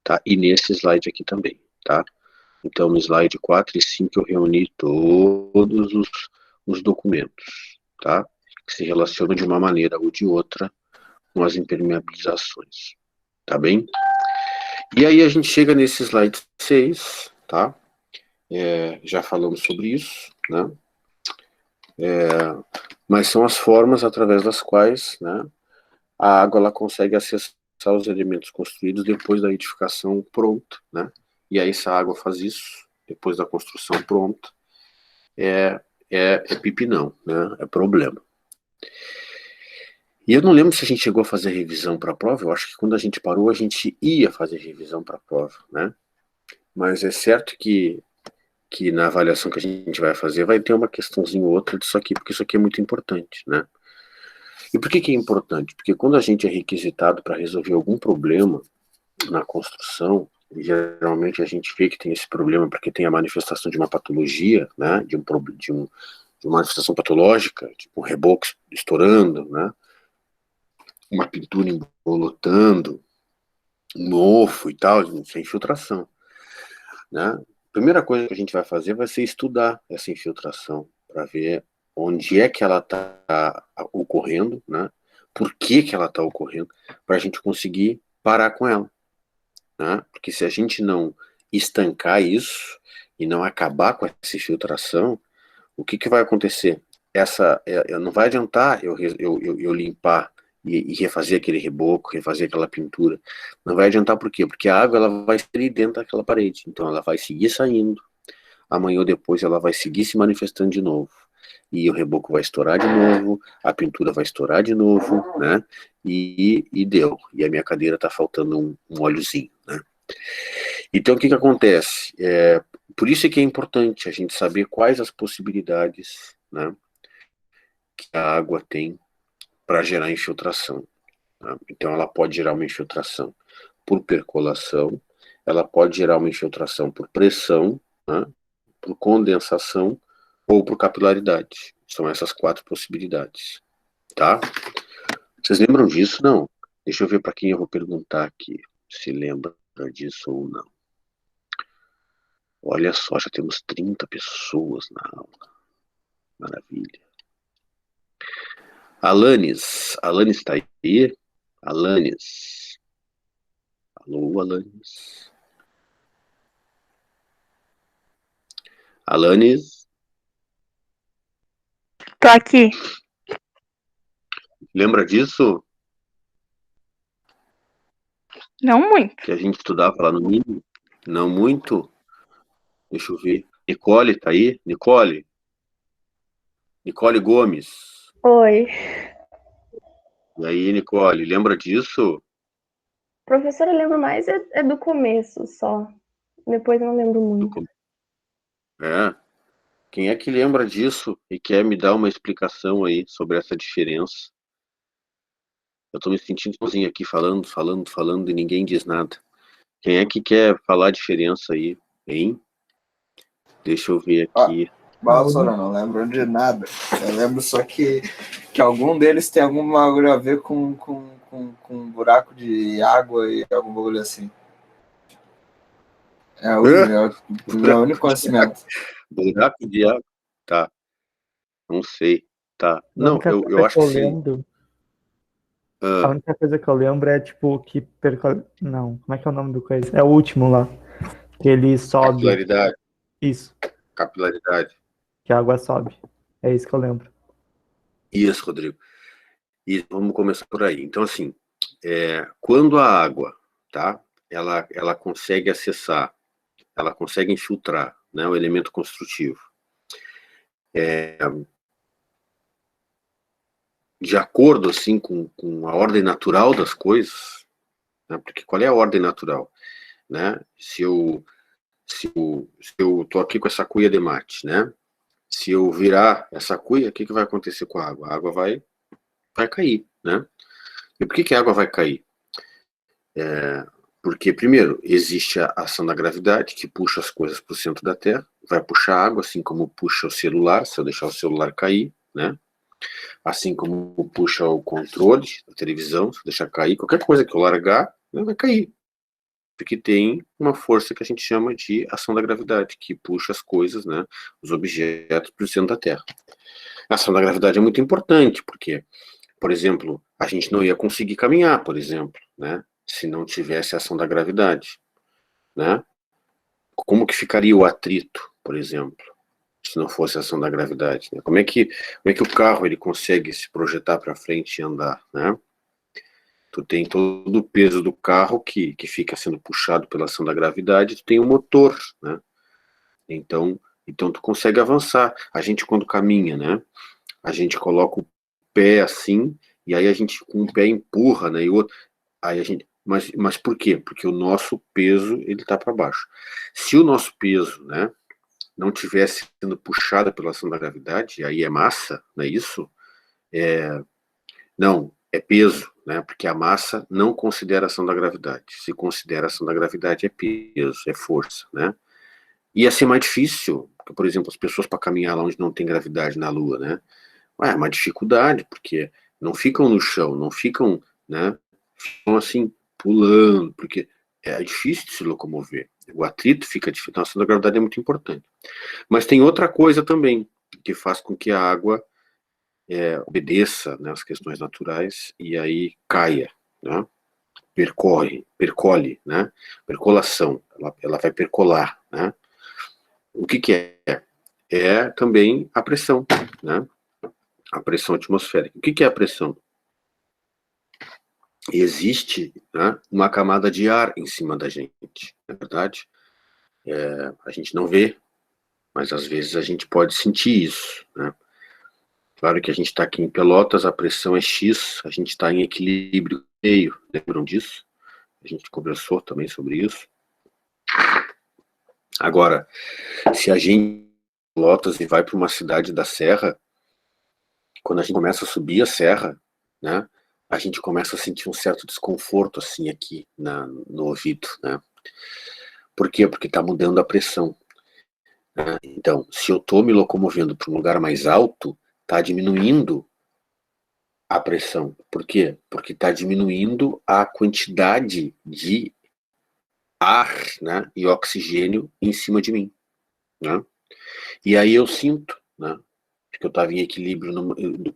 A: Tá? E nesse slide aqui também, tá? Então, no slide 4 e 5 eu reuni todos os documentos, tá? Que se relacionam de uma maneira ou de outra com as impermeabilizações, tá bem? E aí a gente chega nesse slide 6, tá? Já falamos sobre isso, né? Mas são as formas através das quais, né, a água ela consegue acessar os elementos construídos depois da edificação pronta, né? E aí se a água faz isso, depois da construção pronta, é pipinão, né? É problema. E eu não lembro se a gente chegou a fazer revisão para a prova, eu acho que quando a gente parou, a gente ia fazer revisão para a prova, né? Mas é certo que que na avaliação que a gente vai fazer vai ter uma questãozinha ou outra disso aqui, porque isso aqui é muito importante, né? E por que que é importante? Porque quando a gente é requisitado para resolver algum problema na construção, geralmente a gente vê que tem esse problema porque tem a manifestação de uma patologia, né? De uma manifestação patológica, tipo um reboco estourando, né? Uma pintura embolotando, um mofo e tal, sem infiltração, né? A primeira coisa que a gente vai fazer vai ser estudar essa infiltração, para ver onde é que ela está ocorrendo, né? Por que que ela está ocorrendo, para a gente conseguir parar com ela, né? Porque se a gente não estancar isso e não acabar com essa infiltração, o que que vai acontecer? Não vai adiantar eu limpar e refazer aquele reboco, refazer aquela pintura. Não vai adiantar por quê? Porque a água ela vai sair dentro daquela parede. Então ela vai seguir saindo. Amanhã ou depois ela vai seguir se manifestando de novo. E o reboco vai estourar de novo, a pintura vai estourar de novo, né? E deu. E a minha cadeira tá faltando um óleozinho, né? Então o que que acontece? Por isso é que é importante a gente saber quais as possibilidades, né, que a água tem para gerar infiltração, né? Então ela pode gerar uma infiltração por percolação, ela pode gerar uma infiltração por pressão, né, por condensação ou por capilaridade. São essas 4 possibilidades, tá? Vocês lembram disso? Não? Deixa eu ver para quem eu vou perguntar aqui, se lembra disso ou não. Olha só, já temos 30 pessoas na aula. Maravilha. Alanis está aí? Alanis. Alô, Alanis. Alanis,
E: Tô aqui.
A: lembra disso?
E: Não muito.
A: Que a gente estudava lá no mínimo? Não muito? Deixa eu ver. Nicole tá aí? Nicole? Nicole Gomes.
E: Oi.
A: E aí, Nicole, lembra disso?
E: Professora, eu lembro mais é do começo só. Depois eu não lembro muito.
A: É. Quem é que lembra disso e quer me dar uma explicação aí sobre essa diferença? Eu tô me sentindo sozinho aqui falando e ninguém diz nada. Quem é que quer falar a diferença aí, hein? Deixa eu ver aqui.
F: Professora, não lembro de nada. Eu lembro só que algum deles tem algum bagulho a ver com um buraco de água e algum bagulho assim. É o meu único conhecimento.
A: Buraco de água? Tá. Não sei. Tá. Não, eu acho que sim.
G: A única coisa que eu lembro é tipo que não, como é que é o nome do coisa? É o último lá. Que ele sobe.
A: Capilaridade.
G: Isso.
A: Capilaridade.
G: Que a água sobe. É isso que eu lembro.
A: Isso, Rodrigo. E vamos começar por aí. Então, assim, quando a água, tá? Ela consegue acessar, ela consegue infiltrar, né, o elemento construtivo. De acordo, assim, com a ordem natural das coisas, né? Porque qual é a ordem natural, né? Se eu tô aqui com essa cuia de mate, né? Se eu virar essa cuia, o que vai acontecer com a água? A água vai cair, né? E por que a água vai cair? Porque, primeiro, existe a ação da gravidade, que puxa as coisas para o centro da Terra, vai puxar a água, assim como puxa o celular, se eu deixar o celular cair, né? Assim como puxa o controle da televisão, se eu deixar cair, qualquer coisa que eu largar, vai cair. Porque tem uma força que a gente chama de ação da gravidade, que puxa as coisas, né, os objetos para o centro da Terra. A ação da gravidade é muito importante, porque, por exemplo, a gente não ia conseguir caminhar, por exemplo, né, se não tivesse a ação da gravidade, né? Como que ficaria o atrito, por exemplo, se não fosse a ação da gravidade, né? Como é que o carro ele consegue se projetar para frente e andar, né? Tu tem todo o peso do carro que fica sendo puxado pela ação da gravidade, tu tem um motor, né? Então tu consegue avançar. A gente quando caminha, né? A gente coloca o pé assim, e aí a gente com o pé empurra, né? E o outro, aí a gente, mas por quê? Porque o nosso peso ele tá para baixo. Se o nosso peso, né, não tivesse sendo puxada pela ação da gravidade, aí é massa, não é isso? Não, é peso, né? Porque a massa não considera a ação da gravidade. Se considera a ação da gravidade, é peso, é força, né? Ia ser mais difícil, porque, por exemplo, as pessoas para caminhar lá onde não tem gravidade na Lua, né? É uma dificuldade, porque não ficam no chão, não ficam, né? Ficam assim, pulando, porque é difícil de se locomover. O atrito fica difícil, então a ação da gravidade é muito importante. Mas tem outra coisa também, que faz com que a água obedeça, né, as questões naturais e aí caia, né? Percole, né? Percolação, ela vai percolar, né? O que é? É também a pressão, né? A pressão atmosférica. O que é a pressão? Existe, né, uma camada de ar em cima da gente, não é verdade? A gente não vê, mas às vezes a gente pode sentir isso, né? Claro que a gente está aqui em Pelotas, a pressão é X, a gente está em equilíbrio meio, lembram disso? A gente conversou também sobre isso. Agora, se a gente Pelotas e vai para uma cidade da Serra, quando a gente começa a subir a serra, né, a gente começa a sentir um certo desconforto assim aqui no ouvido, né? Por quê? Porque está mudando a pressão, né? Então, se eu estou me locomovendo para um lugar mais alto, está diminuindo a pressão. Por quê? Porque está diminuindo a quantidade de ar, né, e oxigênio em cima de mim, né? E aí eu sinto, né, porque eu estava em equilíbrio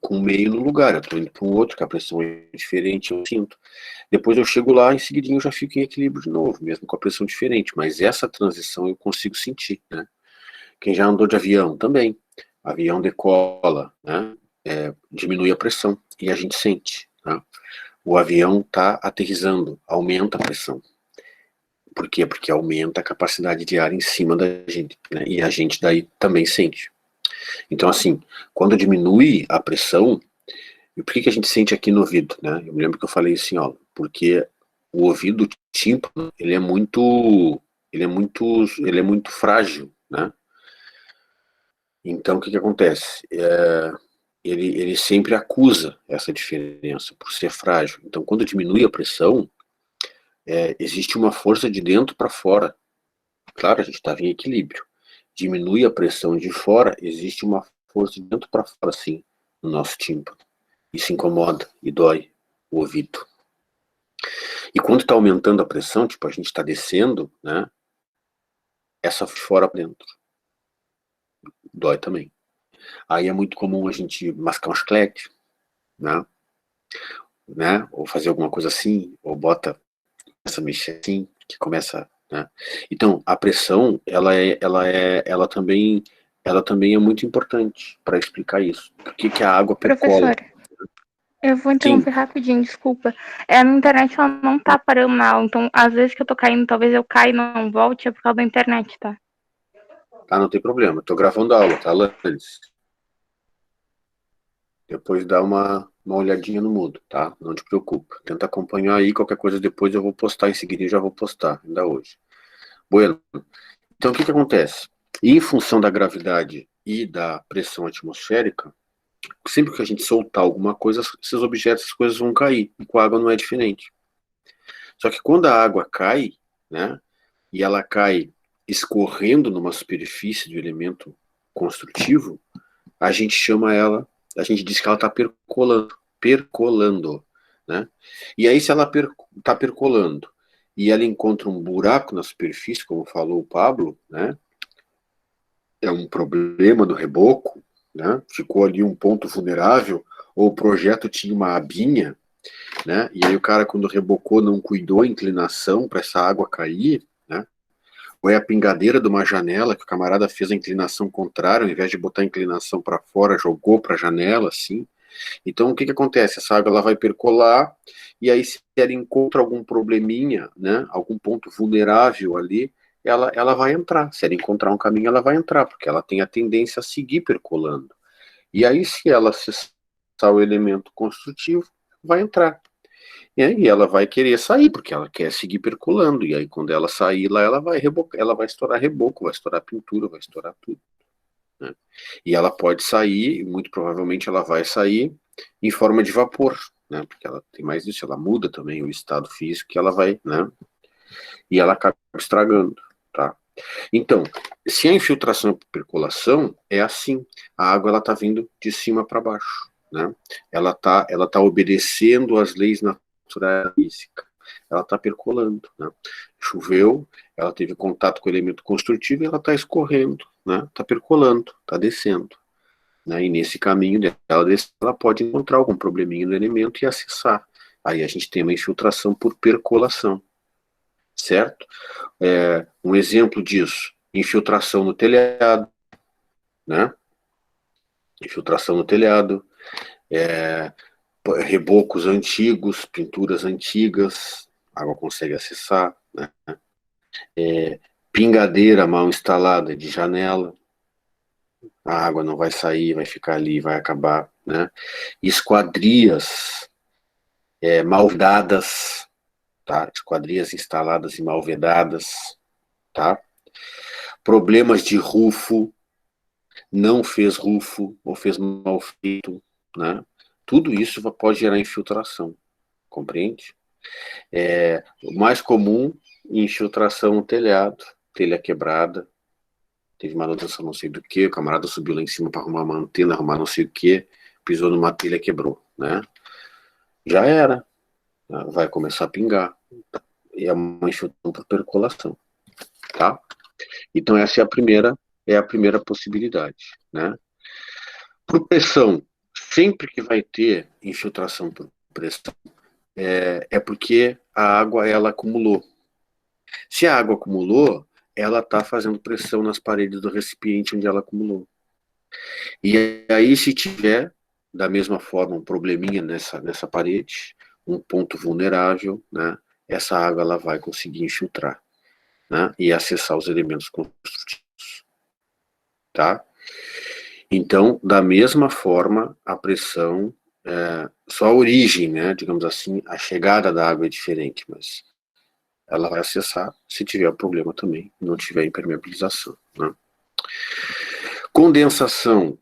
A: com o meio no lugar, eu estou indo para um outro, que a pressão é diferente, eu sinto. Depois eu chego lá, em seguidinho eu já fico em equilíbrio de novo, mesmo com a pressão diferente, mas essa transição eu consigo sentir, né? Quem já andou de avião também, avião decola, né, diminui a pressão, e a gente sente, né? O avião está aterrissando, aumenta a pressão. Por quê? Porque aumenta a capacidade de ar em cima da gente, né? E a gente daí também sente. Então, assim, quando diminui a pressão, e por que a gente sente aqui no ouvido, né? Eu me lembro que eu falei assim, ó, porque o ouvido, o tímpano, ele é muito frágil, né? Então, o que acontece? Ele sempre acusa essa diferença por ser frágil. Então, quando diminui a pressão, existe uma força de dentro para fora. Claro, a gente estava em equilíbrio. Diminui a pressão de fora, existe uma força de dentro para fora, assim, no nosso tímpano. Isso incomoda e dói o ouvido. E quando está aumentando a pressão, tipo, a gente está descendo, né? Essa fora para dentro. Dói também. Aí é muito comum a gente mascar um chiclete, né? Ou fazer alguma coisa assim, ou começa a mexer assim, que começa, né? Então, a pressão, ela também é muito importante para explicar isso. Por que a água percola?
H: Professor, eu vou interromper rapidinho, desculpa. A minha internet ela não tá parando na aula, então às vezes que eu tô caindo, talvez eu caia e não volte, é por causa da internet, tá?
A: Tá, não tem problema. Tô gravando a aula, tá, Lanes? Depois dá uma olhadinha no mudo, tá? Não te preocupa. Tenta acompanhar aí, qualquer coisa depois eu vou postar em seguida, já vou postar, ainda hoje. Bueno, então o que acontece? Em função da gravidade e da pressão atmosférica, sempre que a gente soltar alguma coisa, esses objetos, essas coisas vão cair. E com a água não é diferente. Só que quando a água cai, né, e ela cai escorrendo numa superfície do elemento construtivo, a gente diz que ela está percolando, né? E aí se ela está percolando e ela encontra um buraco na superfície, como falou o Pablo, né? É um problema do reboco, né? Ficou ali um ponto vulnerável, ou o projeto tinha uma abinha, né? E aí o cara, quando rebocou, não cuidou a inclinação para essa água cair, né? Ou é a pingadeira de uma janela, que o camarada fez a inclinação contrária, ao invés de botar a inclinação para fora, jogou para a janela, assim. Então, o que acontece? Essa água ela vai percolar, e aí se ela encontra algum probleminha, né, algum ponto vulnerável ali, ela vai entrar. Se ela encontrar um caminho, ela vai entrar, porque ela tem a tendência a seguir percolando. E aí, se ela acessar o elemento construtivo, vai entrar. E ela vai querer sair, porque ela quer seguir percolando, e aí quando ela sair lá, ela vai estourar reboco, vai estourar pintura, vai estourar tudo, né? E ela pode sair, muito provavelmente ela vai sair em forma de vapor, né? Porque ela tem mais isso, ela muda também o estado físico que ela vai, né? E ela acaba estragando, tá? Então, se a infiltração é por percolação, é assim, a água ela tá vindo de cima para baixo, né? Ela tá obedecendo às leis naturais da física, ela tá percolando, né? Choveu, ela teve contato com o elemento construtivo e ela tá escorrendo, né? Tá percolando, tá descendo, né? E nesse caminho dela descer, ela pode encontrar algum probleminha no elemento e acessar. Aí a gente tem uma infiltração por percolação, certo? Um exemplo disso, infiltração no telhado, né? Infiltração no telhado, rebocos antigos, pinturas antigas, a água consegue acessar, né? Pingadeira mal instalada de janela, a água não vai sair, vai ficar ali, vai acabar, né? Esquadrias mal vedadas, tá? Esquadrias instaladas e mal vedadas, tá? Problemas de rufo, não fez rufo ou fez mal feito, né? Tudo isso pode gerar infiltração, compreende? O mais comum, infiltração no telhado, telha quebrada, teve manutenção não sei do que, o camarada subiu lá em cima para arrumar uma antena, arrumar não sei o que, pisou numa telha, quebrou, né? Já era, vai começar a pingar, é uma infiltração por percolação, tá? Então essa é a primeira possibilidade, né? Por pressão, sempre que vai ter infiltração por pressão, é porque a água ela acumulou. Se a água acumulou, ela está fazendo pressão nas paredes do recipiente onde ela acumulou. E aí, se tiver, da mesma forma, um probleminha nessa parede, um ponto vulnerável, né, essa água ela vai conseguir infiltrar, né, e acessar os elementos construtivos. Tá? Então, da mesma forma, a pressão, só a origem, né, digamos assim, a chegada da água é diferente, mas ela vai acessar se tiver problema também, não tiver impermeabilização, né? Condensação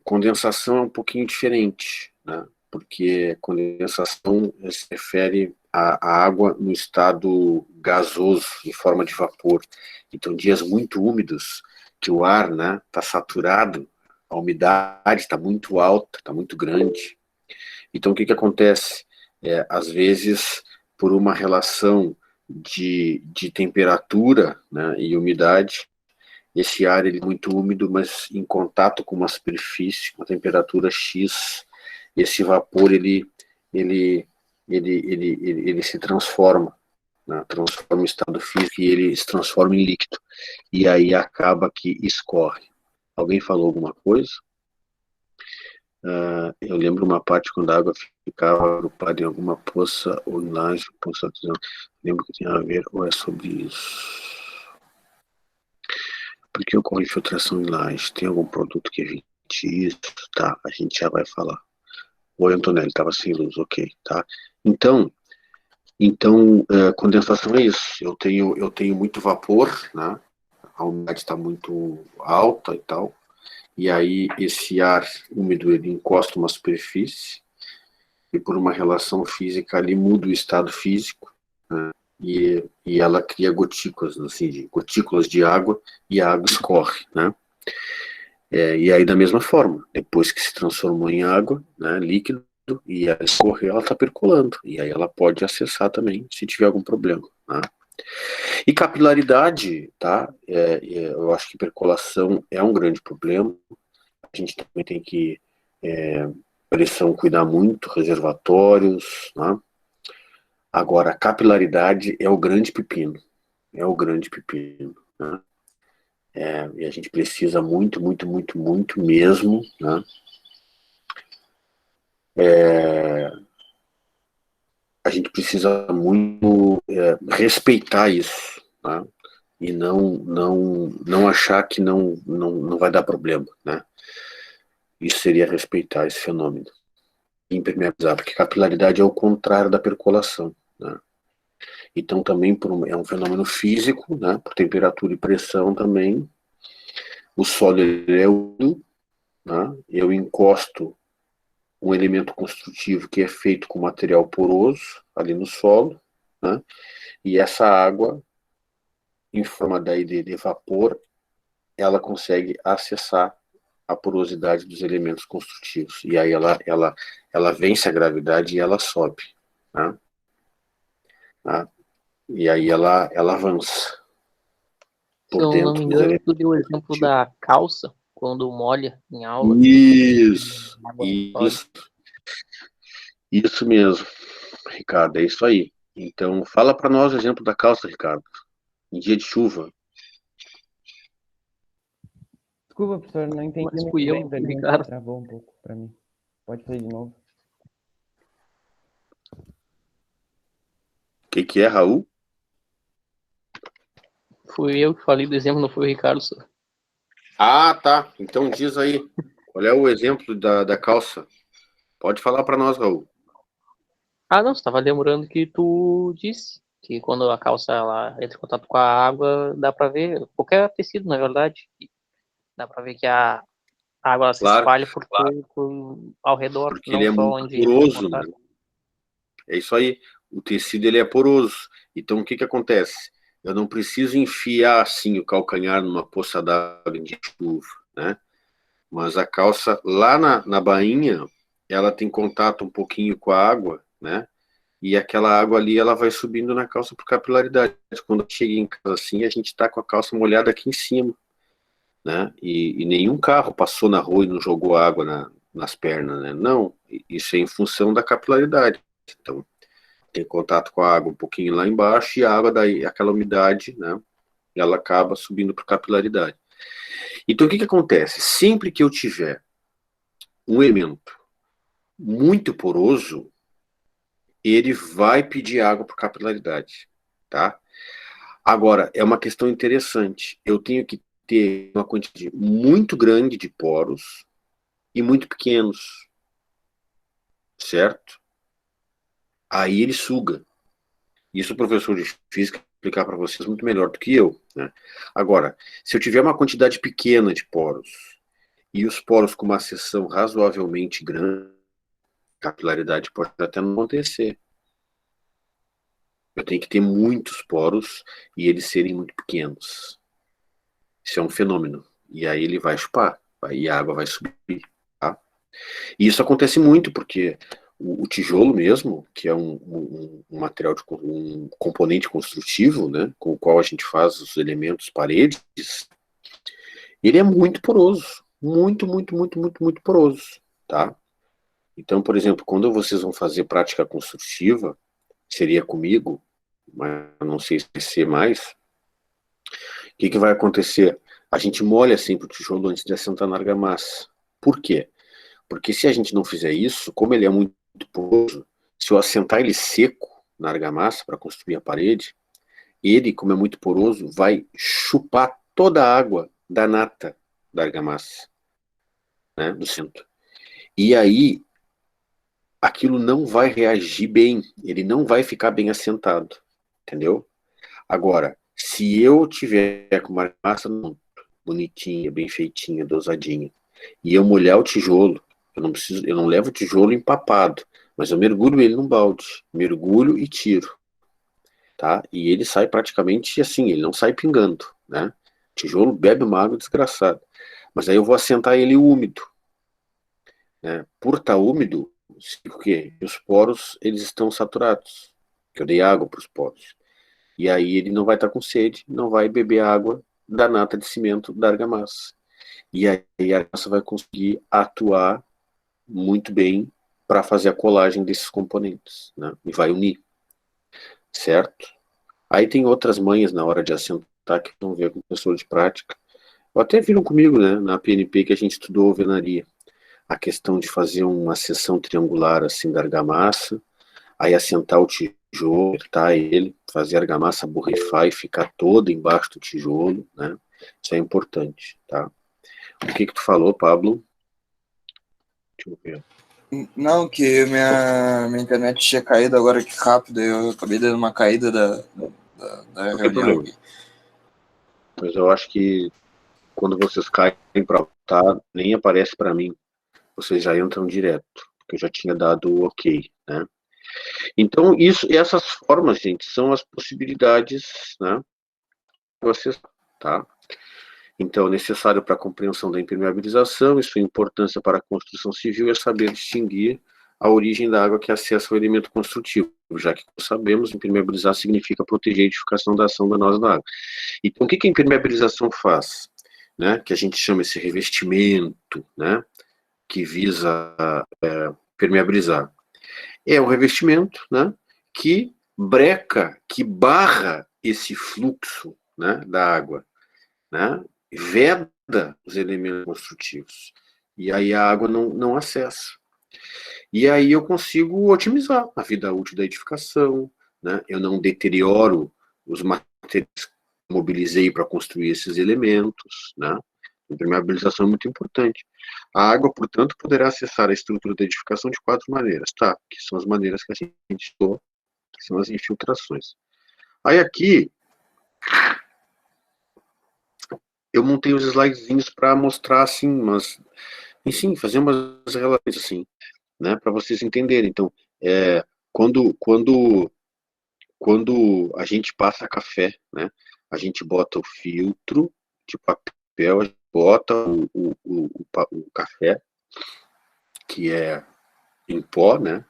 A: é um pouquinho diferente, né? Porque condensação se refere à água no estado gasoso, em forma de vapor. Então, dias muito úmidos, que o ar, né, está saturado, a umidade está muito alta, está muito grande. Então, o que acontece? Às vezes, por uma relação de temperatura, né, e umidade, esse ar ele é muito úmido, mas em contato com uma superfície, com a temperatura X, esse vapor ele se transforma, né, transforma em estado físico e ele se transforma em líquido. E aí acaba que escorre. Alguém falou alguma coisa? Eu lembro uma parte quando a água ficava agrupada em alguma poça ou em laje, poça artesanal. Lembro que tinha a ver, ou é sobre isso? Por que ocorre infiltração em laje? Tem algum produto que evite isso? Tá, a gente já vai falar. Oi, Antonelli, estava sem luz, ok, tá? Então, condensação é isso. Eu tenho muito vapor, né? A umidade está muito alta e tal. E aí esse ar úmido ele encosta uma superfície e por uma relação física ali muda o estado físico, né? E ela cria gotículas, assim, gotículas de água e a água escorre, né? E aí da mesma forma, depois que se transformou em água, né, líquido, e ela escorreu, ela está percolando, e aí ela pode acessar também se tiver algum problema, né? E capilaridade, tá? Eu acho que percolação é um grande problema. A gente também tem que pressão cuidar muito, reservatórios, né? Agora, capilaridade é o grande pepino, né? E a gente precisa muito, muito, muito, muito mesmo, né? A gente precisa muito respeitar isso, tá? E não achar que não vai dar problema, né? Isso seria respeitar esse fenômeno. impermeabilizar, porque capilaridade é o contrário da percolação, né? Então também é um fenômeno físico, né? Por temperatura e pressão também. O solo ele é úmido, né? Eu encosto um elemento construtivo que é feito com material poroso ali no solo, né? E essa água, em forma daí de vapor, ela consegue acessar a porosidade dos elementos construtivos. E aí ela vence a gravidade e ela sobe, né? Tá? E aí ela avança.
D: Se eu não me engano, tu deu o exemplo da calça, quando molha em aula.
A: Isso mesmo, Ricardo, é isso aí. Então, fala para nós o exemplo da calça, Ricardo, em dia de chuva.
I: Desculpa, professor, não entendi.
D: Mas fui eu, Ricardo.
I: Travou um pouco para mim. Pode fazer de novo.
A: O que é, Raul?
D: Fui eu que falei do exemplo, não foi o Ricardo.
A: Ah, tá. Então diz aí, qual é o exemplo da calça? Pode falar para nós, Raul.
D: Ah, não, você estava lembrando que tu disse que quando a calça ela entra em contato com a água, dá para ver, qualquer tecido, na verdade, dá para ver que a água ela se espalha ao redor,
A: porque
D: não
A: ele é
D: só
A: muito
D: onde
A: poroso, né? É isso aí. O tecido ele é poroso. Então o que acontece? Eu não preciso enfiar assim o calcanhar numa poça d'água de chuva, né? Mas a calça lá na bainha, ela tem contato um pouquinho com a água, né? E aquela água ali, ela vai subindo na calça por capilaridade. Quando chega em casa assim, a gente está com a calça molhada aqui em cima, né? E nenhum carro passou na rua e não jogou água nas pernas, né? Não, isso é em função da capilaridade. Então, tem contato com a água um pouquinho lá embaixo e a água daí, aquela umidade, né? Ela acaba subindo por capilaridade. Então, o que acontece? Sempre que eu tiver um elemento muito poroso, ele vai pedir água por capilaridade, tá? Agora, é uma questão interessante. Eu tenho que ter uma quantidade muito grande de poros e muito pequenos, certo? Aí ele suga. Isso o professor de física vai explicar para vocês muito melhor do que eu, né? Agora, se eu tiver uma quantidade pequena de poros e os poros com uma seção razoavelmente grande, capilaridade pode até não acontecer. Eu tenho que ter muitos poros e eles serem muito pequenos. Isso é um fenômeno. E aí ele vai chupar, aí a água vai subir. Tá? E isso acontece muito porque o tijolo mesmo, que é um material, um componente construtivo, né, com o qual a gente faz os elementos paredes, ele é muito poroso. Muito, muito, muito, muito, muito poroso. Tá? Então, por exemplo, quando vocês vão fazer prática construtiva, seria comigo, mas não sei se vai ser mais, o que vai acontecer? A gente molha sempre o tijolo antes de assentar na argamassa. Por quê? Porque se a gente não fizer isso, como ele é muito poroso, se eu assentar ele seco na argamassa para construir a parede, ele, como é muito poroso, vai chupar toda a água da nata da argamassa, né, do centro. E aí, aquilo não vai reagir bem, ele não vai ficar bem assentado, entendeu? Agora, se eu tiver com uma argamassa bonitinha, bem feitinha, dosadinha, e eu molhar o tijolo, eu não levo o tijolo empapado, mas eu mergulho ele num balde, mergulho e tiro, tá? E ele sai praticamente assim, ele não sai pingando, né? O tijolo bebe uma água desgraçada, mas aí eu vou assentar ele úmido, né? Por estar úmido, o quê? Os poros, eles estão saturados, que eu dei água para os poros, e aí ele não vai estar com sede, não vai beber água da nata de cimento da argamassa. E aí a argamassa vai conseguir atuar muito bem para fazer a colagem desses componentes, né? E vai unir, certo? Aí tem outras manhas na hora de assentar que vão ver com o professor de prática. Ou até viram comigo, né, na PNP que a gente estudou alvenaria. A questão de fazer uma seção triangular assim da argamassa, aí assentar o tijolo, apertar ele, fazer a argamassa borrifar e ficar toda embaixo do tijolo, né? Isso é importante, tá? O que tu falou, Pablo? Deixa eu ver.
F: Não, que minha internet tinha caído agora que rápido, eu acabei dando uma caída da
A: Não tem
F: reunião
A: problema.
F: aqui.
A: Mas eu acho que quando vocês caem para votar, nem aparece para mim. Vocês já entram direto, porque eu já tinha dado o ok, né? Então, essas formas, gente, são as possibilidades, né? Vocês, tá? Então, necessário para a compreensão da impermeabilização e sua importância para a construção civil é saber distinguir a origem da água que acessa o elemento construtivo, já que, como sabemos, impermeabilizar significa proteger a edificação da ação danosa da água. Então, o que a impermeabilização faz? Né? Que a gente chama esse revestimento, né? Que visa permeabilizar. É um revestimento, né? Que breca, que barra esse fluxo, né? Da água, né? Veda os elementos construtivos. E aí a água não acessa. E aí eu consigo otimizar a vida útil da edificação, né? Eu não deterioro os materiais que mobilizei para construir esses elementos, né? A impermeabilização é muito importante. A água, portanto, poderá acessar a estrutura da edificação de 4 maneiras, tá? Que são as maneiras que a gente estudou, que são as infiltrações. Aí aqui, eu montei os slidezinhos para mostrar assim, mas, enfim, fazer umas relações assim, né, para vocês entenderem. Então, quando a gente passa café, né, a gente bota o filtro de papel, a gente bota o café, que é em pó, né,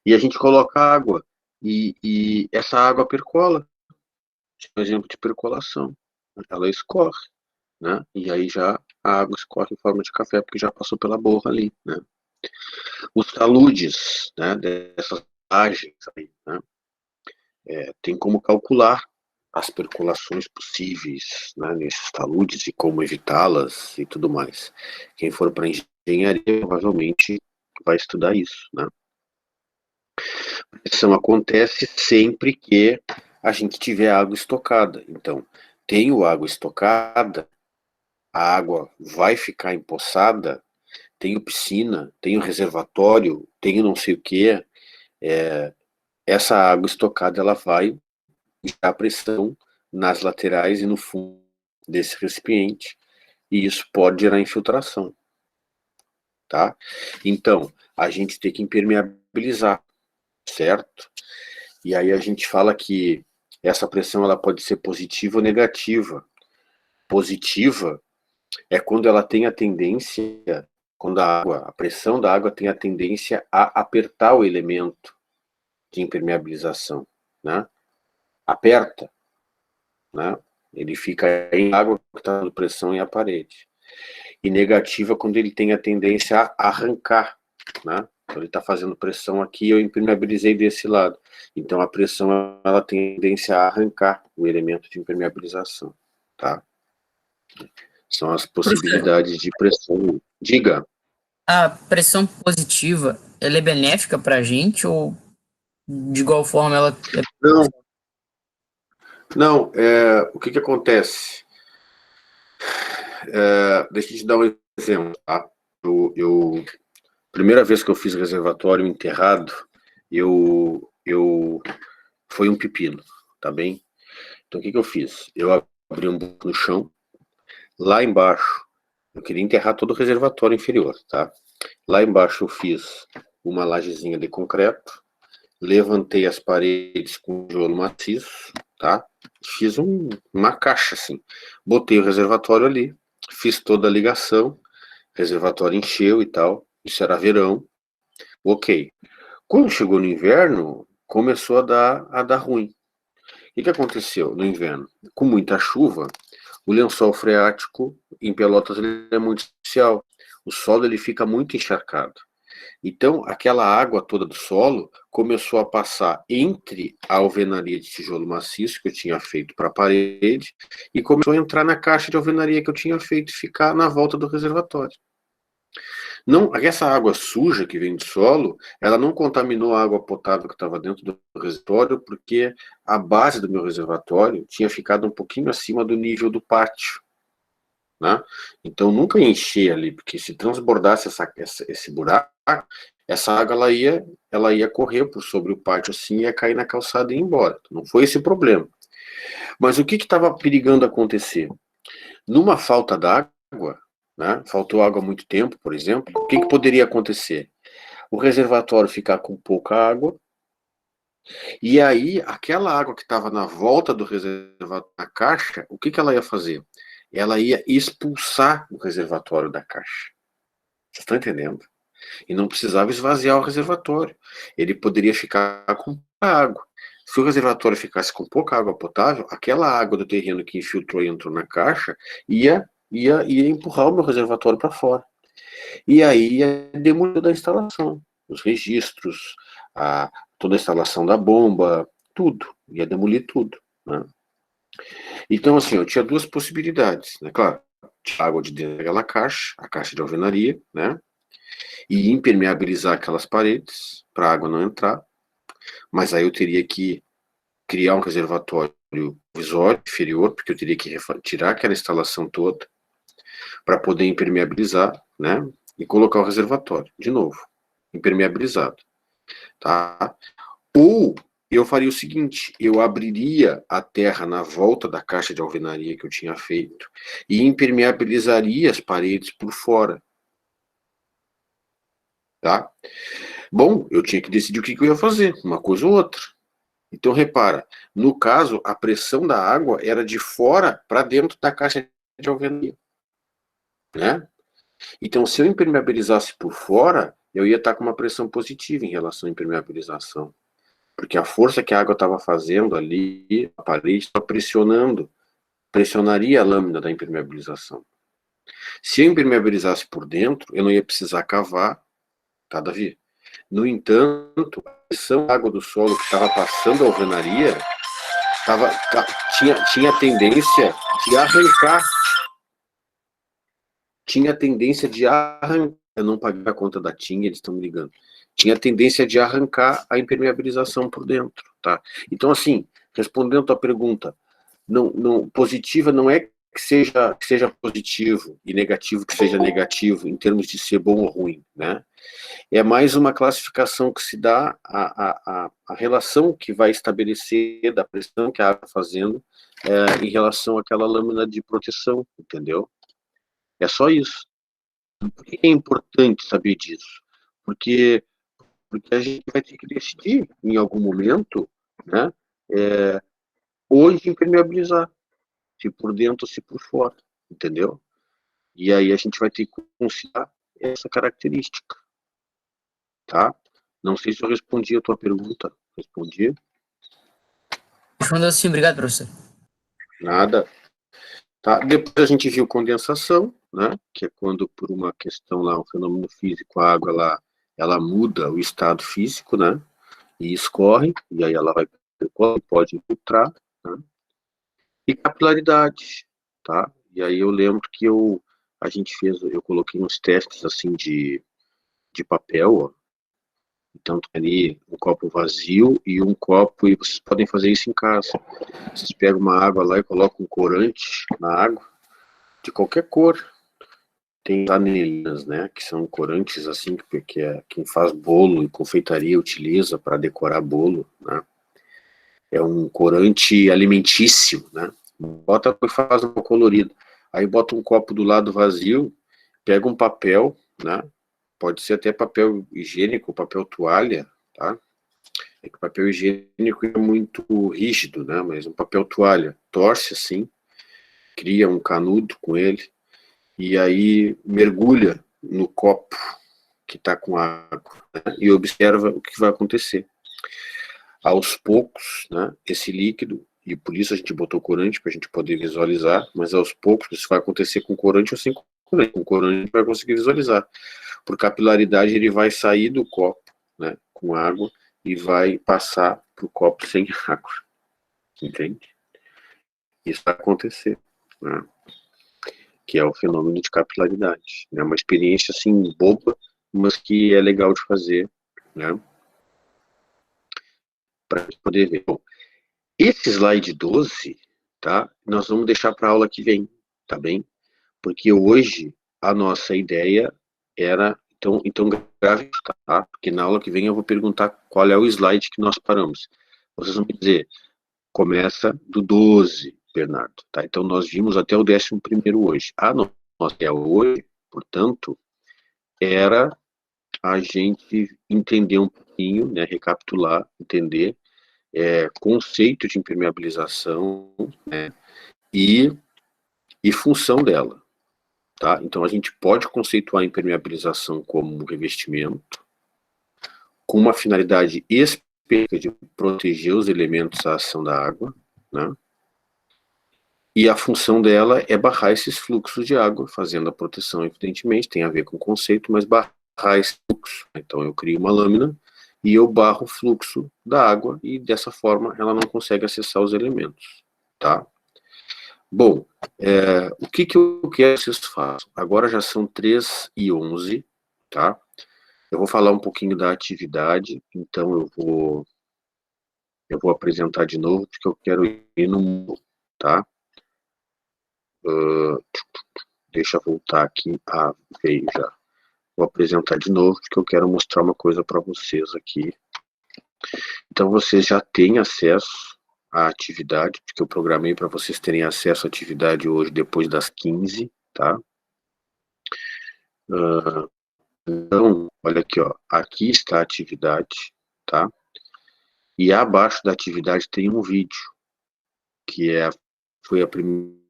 A: e a gente coloca água, e essa água percola, um exemplo de percolação, ela escorre, né? E aí já a água escorre em forma de café, porque já passou pela borra ali, né? Os taludes, né, dessas lajes aí, né? Tem como calcular as percolações possíveis, né, nesses taludes e como evitá-las e tudo mais. Quem for para engenharia provavelmente vai estudar isso, né? A pressão acontece sempre que a gente tiver água estocada. Então, tenho água estocada, a água vai ficar empoçada, tenho piscina, tenho reservatório, tenho não sei o que, essa água estocada ela vai gerar pressão nas laterais e no fundo desse recipiente, e isso pode gerar infiltração, tá? Então, a gente tem que impermeabilizar, certo? E aí a gente fala que essa pressão ela pode ser positiva ou negativa. Positiva é quando ela tem a tendência, quando a pressão da água tem a tendência a apertar o elemento de impermeabilização, né? Aperta, né? Ele fica em água que está dando pressão e a parede. E negativa quando ele tem a tendência a arrancar, né? Então ele está fazendo pressão aqui, eu impermeabilizei desse lado. Então a pressão ela tem tendência a arrancar o elemento de impermeabilização, tá? São as possibilidades de pressão. Diga.
B: A pressão positiva, ela é benéfica para a gente ou de igual forma ela
A: Não, o que acontece? Deixa eu te dar um exemplo, tá? Primeira vez que eu fiz reservatório enterrado, foi um pepino, tá bem? Então o que eu fiz? Eu abri um buraco no chão, lá embaixo, eu queria enterrar todo o reservatório inferior, tá? Lá embaixo eu fiz uma lajezinha de concreto, levantei as paredes com tijolo maciço, tá? Fiz uma caixa assim, botei o reservatório ali, fiz toda a ligação, o reservatório encheu e tal, isso era verão, ok. Quando chegou no inverno, começou a dar ruim. O que aconteceu no inverno? Com muita chuva, o lençol freático em Pelotas ele é muito especial. O solo ele fica muito encharcado. Então, aquela água toda do solo começou a passar entre a alvenaria de tijolo maciço que eu tinha feito para a parede e começou a entrar na caixa de alvenaria que eu tinha feito e ficar na volta do reservatório. Não, essa água suja que vem do solo, ela não contaminou a água potável que estava dentro do reservatório, porque a base do meu reservatório tinha ficado um pouquinho acima do nível do pátio. né? Então nunca encher ali, porque se transbordasse esse buraco, essa água ela ia correr por sobre o pátio assim, ia cair na calçada e ir embora. Não foi esse o problema. Mas o que estava perigando acontecer? Numa falta d'água, né? Faltou água há muito tempo, por exemplo, o que poderia acontecer? O reservatório ficar com pouca água, e aí aquela água que estava na volta do reservatório da caixa, o que ela ia fazer? Ela ia expulsar o reservatório da caixa. Vocês estão entendendo? E não precisava esvaziar o reservatório. Ele poderia ficar com pouca água. Se o reservatório ficasse com pouca água potável, aquela água do terreno que infiltrou e entrou na caixa ia empurrar o meu reservatório para fora. E aí ia demolir da instalação, os registros, toda a instalação da bomba, tudo. Ia demolir tudo, né? Então, assim, eu tinha duas possibilidades, né? Claro, tinha água de dentro daquela caixa, a caixa de alvenaria, né? E impermeabilizar aquelas paredes para a água não entrar, mas aí eu teria que criar um reservatório provisório inferior, porque eu teria que tirar aquela instalação toda para poder impermeabilizar, né? E colocar o reservatório de novo, impermeabilizado, tá? Ou eu faria o seguinte, eu abriria a terra na volta da caixa de alvenaria que eu tinha feito e impermeabilizaria as paredes por fora, tá? Bom, eu tinha que decidir o que eu ia fazer, uma coisa ou outra. Então, repara, no caso, a pressão da água era de fora para dentro da caixa de alvenaria, né? Então, se eu impermeabilizasse por fora, eu ia estar com uma pressão positiva em relação à impermeabilização. Porque a força que a água estava fazendo ali, a parede estava pressionaria a lâmina da impermeabilização. Se eu impermeabilizasse por dentro, eu não ia precisar cavar, tá, Davi? No entanto, a pressão da água do solo que estava passando a alvenaria tinha tendência de arrancar. Tinha tendência de arrancar. Eu não paguei a conta da TIM, eles estão me ligando. Tinha tendência de arrancar a impermeabilização por dentro, tá? Então, assim, respondendo a tua pergunta, positiva não é que seja positivo e negativo que seja negativo em termos de ser bom ou ruim, né? É mais uma classificação que se dá a relação que vai estabelecer da pressão que a água está fazendo em relação àquela lâmina de proteção, entendeu? É só isso. Por que é importante saber disso? Porque a gente vai ter que decidir em algum momento, né? Onde impermeabilizar, se por dentro ou se por fora, entendeu? E aí a gente vai ter que considerar essa característica, tá? Não sei se eu respondi a tua pergunta. Respondi?
B: Respondeu sim, obrigado, professor.
A: Nada. Tá? Depois a gente viu condensação, né? Que é quando, por uma questão lá, um fenômeno físico, a água ela muda o estado físico, né? E escorre, e aí ela pode infiltrar, né? E capilaridade, tá? E aí eu lembro que eu coloquei uns testes assim de papel, ó. Então tem ali um copo vazio e um copo, e vocês podem fazer isso em casa. Vocês pegam uma água lá e colocam um corante na água, de qualquer cor. Tem anilinas, né, que são corantes assim, que quem faz bolo e confeitaria utiliza para decorar bolo, né? É um corante alimentício, né? Bota e faz uma colorida. Aí bota um copo do lado vazio, pega um papel, né? Pode ser até papel higiênico, papel toalha, tá? É que o papel higiênico é muito rígido, né? Mas um papel toalha, torce assim, cria um canudo com ele, e aí mergulha no copo que está com água, né? E observa o que vai acontecer. Aos poucos, né, esse líquido, e por isso a gente botou corante, para a gente poder visualizar, mas aos poucos isso vai acontecer com corante ou sem corante. Com corante vai conseguir visualizar. Por capilaridade ele vai sair do copo, né, com água e vai passar para o copo sem água. Entende? Isso vai acontecer, né? Que é o fenômeno de capilaridade. É uma experiência assim boba, mas que é legal de fazer, né? Para poder ver. Bom, esse slide 12, tá? Nós vamos deixar para a aula que vem, tá bem? Porque hoje a nossa ideia era, então grave, tá? Porque na aula que vem eu vou perguntar qual é o slide que nós paramos. Vocês vão me dizer, começa do 12, Bernardo, tá? Então nós vimos até o 11º hoje. A nossa ideia hoje, portanto, era a gente entender um pouquinho, né, recapitular, entender conceito de impermeabilização, né, e função dela, tá? Então a gente pode conceituar a impermeabilização como um revestimento com uma finalidade específica de proteger os elementos à ação da água, né? E a função dela é barrar esses fluxos de água, fazendo a proteção, evidentemente, tem a ver com o conceito, mas barrar esse fluxo. Então eu crio uma lâmina e eu barro o fluxo da água e dessa forma ela não consegue acessar os elementos, tá? Bom, o que eu quero que vocês façam? Agora já são 3h11, tá? Eu vou falar um pouquinho da atividade, então eu vou apresentar de novo, porque eu quero ir no, tá? Deixa eu voltar aqui. Veio já. Vou apresentar de novo, porque eu quero mostrar uma coisa para vocês aqui. Então, vocês já têm acesso à atividade, porque eu programei para vocês terem acesso à atividade hoje, depois das 15, tá? Então, olha aqui, ó. Aqui está a atividade, tá? E abaixo da atividade tem um vídeo, que foi a primeira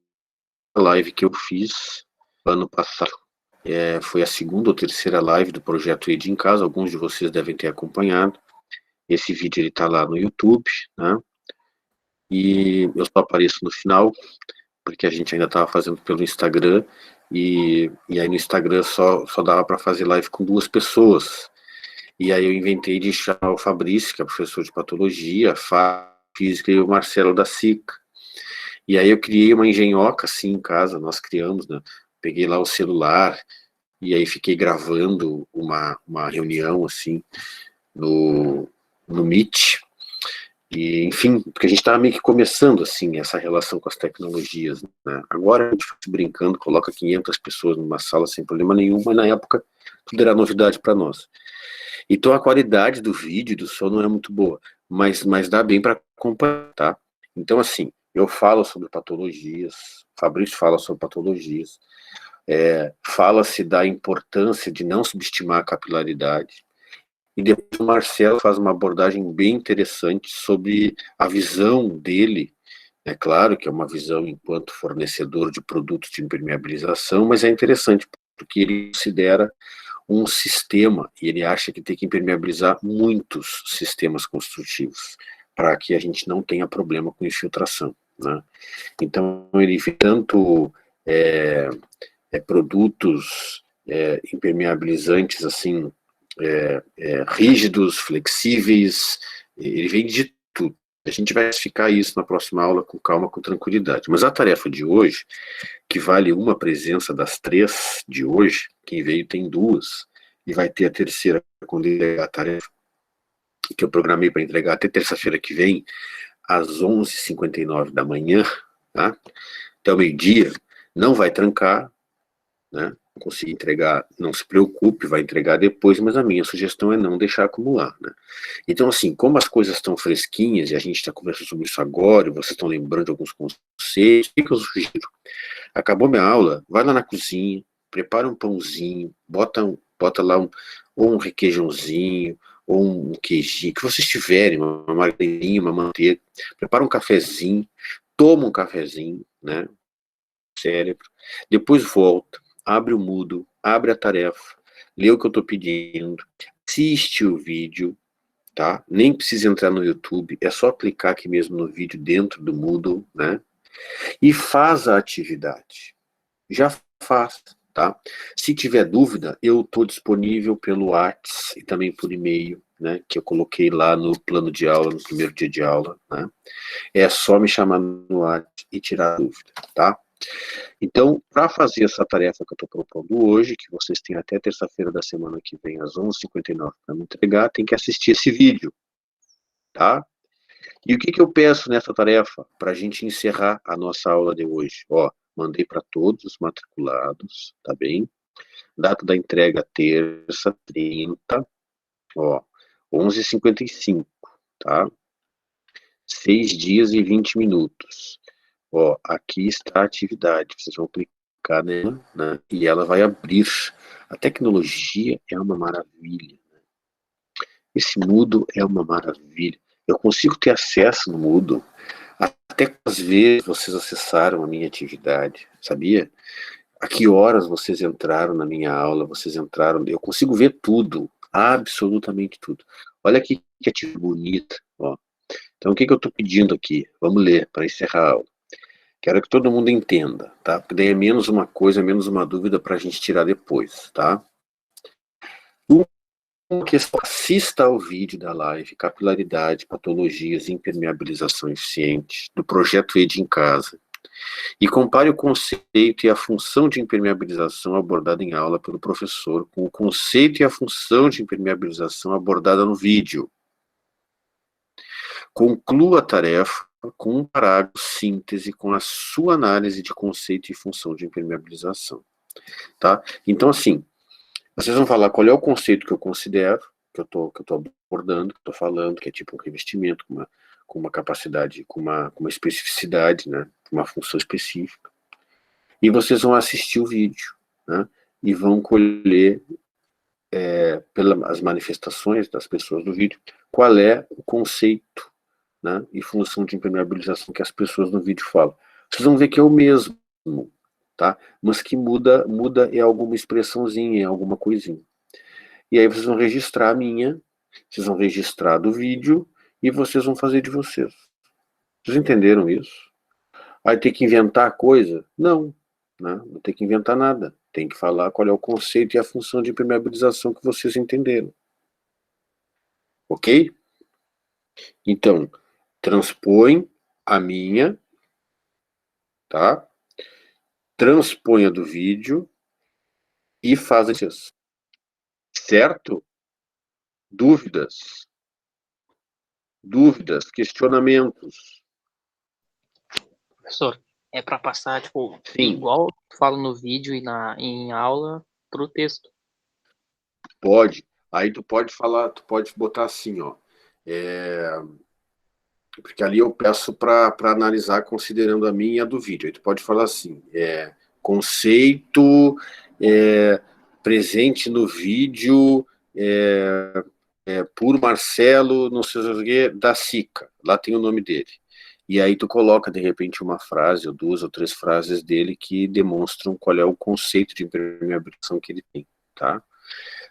A: live que eu fiz ano passado. Foi a 2ª ou 3ª live do projeto ED em Casa, alguns de vocês devem ter acompanhado. Esse vídeo está lá no YouTube, né? E eu só apareço no final, porque a gente ainda estava fazendo pelo Instagram, e aí no Instagram só dava para fazer live com 2 pessoas. E aí eu inventei de chamar o Fabrício, que é professor de patologia, física, e o Marcelo da SICA. E aí eu criei uma engenhoca, assim, em casa, nós criamos, né? Peguei lá o celular, e aí fiquei gravando uma reunião, assim, no Meet. E, enfim, porque a gente estava meio que começando, assim, essa relação com as tecnologias, né? Agora a gente faz brincando, coloca 500 pessoas numa sala sem problema nenhum, mas na época tudo era novidade para nós. Então a qualidade do vídeo e do som não é muito boa, mas dá bem para acompanhar, tá? Então, assim, eu falo sobre patologias, Fabrício fala sobre patologias, fala-se da importância de não subestimar a capilaridade, e depois o Marcelo faz uma abordagem bem interessante sobre a visão dele. É claro que é uma visão enquanto fornecedor de produtos de impermeabilização, mas é interessante porque ele considera um sistema, e ele acha que tem que impermeabilizar muitos sistemas construtivos, para que a gente não tenha problema com infiltração, né? Então ele vê tanto produtos impermeabilizantes, assim, rígidos, flexíveis, ele vem de tudo. A gente vai explicar isso na próxima aula com calma, com tranquilidade. Mas a tarefa de hoje, que vale uma presença das 3 de hoje, quem veio tem 2, e vai ter a terceira quando entregar a tarefa, que eu programei para entregar até terça-feira que vem, às 11h59 da manhã, tá? Até o meio-dia, não vai trancar, né? Conseguir entregar, não se preocupe, vai entregar depois, mas a minha sugestão é não deixar acumular, né? Então, assim, como as coisas estão fresquinhas, e a gente está conversando sobre isso agora, e vocês estão lembrando de alguns conceitos, o que eu sugiro? Acabou minha aula, vai lá na cozinha, prepara um pãozinho, bota lá ou um requeijãozinho, ou um queijinho, que vocês tiverem, uma margarinha, uma manteiga, prepara um cafezinho, toma um cafezinho, né? Cérebro, depois volta, abre o Moodle, abre a tarefa, lê o que eu estou pedindo, assiste o vídeo, tá? Nem precisa entrar no YouTube, é só clicar aqui mesmo no vídeo dentro do Moodle, né? E faz a atividade. Já faz, tá? Se tiver dúvida, eu estou disponível pelo WhatsApp e também por e-mail, né? Que eu coloquei lá no plano de aula, no primeiro dia de aula, né? É só me chamar no WhatsApp e tirar a dúvida, tá? Então, para fazer essa tarefa que eu estou propondo hoje, que vocês têm até terça-feira da semana que vem, às 11h59, para me entregar, tem que assistir esse vídeo, tá? E o que eu peço nessa tarefa, para a gente encerrar a nossa aula de hoje? Ó, Mandei para todos os matriculados, tá bem? Data da entrega terça, 30, ó, 11h55, tá? 6 dias e 20 minutos. Ó, aqui está a atividade. Vocês vão clicar nela, né? E ela vai abrir. A tecnologia é uma maravilha. Né? Esse Moodle é uma maravilha. Eu consigo ter acesso no Moodle. Até às vezes vocês acessaram a minha atividade, sabia? A que horas vocês entraram na minha aula, vocês entraram, eu consigo ver tudo, absolutamente tudo. Olha aqui que atividade bonita, ó. Então o que eu estou pedindo aqui? Vamos ler para encerrar a aula. Quero que todo mundo entenda, tá? Porque daí é menos uma coisa, menos uma dúvida para a gente tirar depois, tá? Uma questão, assista ao vídeo da live Capilaridade, Patologias e Impermeabilização Eficiente, do projeto ED em Casa, e compare o conceito e a função de impermeabilização abordada em aula pelo professor com o conceito e a função de impermeabilização abordada no vídeo. Conclua a tarefa com um parágrafo síntese com a sua análise de conceito e função de impermeabilização. Tá? Então, assim, vocês vão falar qual é o conceito que eu considero, que eu tô abordando, que eu tô falando, que é tipo um revestimento com uma capacidade, com uma especificidade, né? Uma função específica. E vocês vão assistir o vídeo, né? E vão colher, pelas manifestações das pessoas do vídeo, qual é o conceito, né? E função de impermeabilização que as pessoas no vídeo falam. Vocês vão ver que é o mesmo, tá? Mas que muda é alguma expressãozinha, é alguma coisinha. E aí vocês vão registrar a minha, vocês vão registrar do vídeo e vocês vão fazer de vocês. Vocês entenderam isso? Aí tem que inventar coisa? Não, né? Não tem que inventar nada. Tem que falar qual é o conceito e a função de impermeabilização que vocês entenderam. Ok? Então, transpõe a minha, tá? Transpõe a do vídeo e faz isso. Certo? Dúvidas? Dúvidas, questionamentos?
D: Professor, é para passar, tipo,
A: Sim.
D: igual tu fala no vídeo e em aula pro texto.
A: Pode. Aí tu pode falar, tu pode botar assim, ó. Porque ali eu peço para analisar considerando a minha e a do vídeo. Aí tu pode falar assim, conceito presente no vídeo por Marcelo, não sei o que, da SICA. Lá tem o nome dele. E aí tu coloca, de repente, uma frase, ou 2 ou 3 frases dele que demonstram qual é o conceito de impermeabilização que ele tem, tá?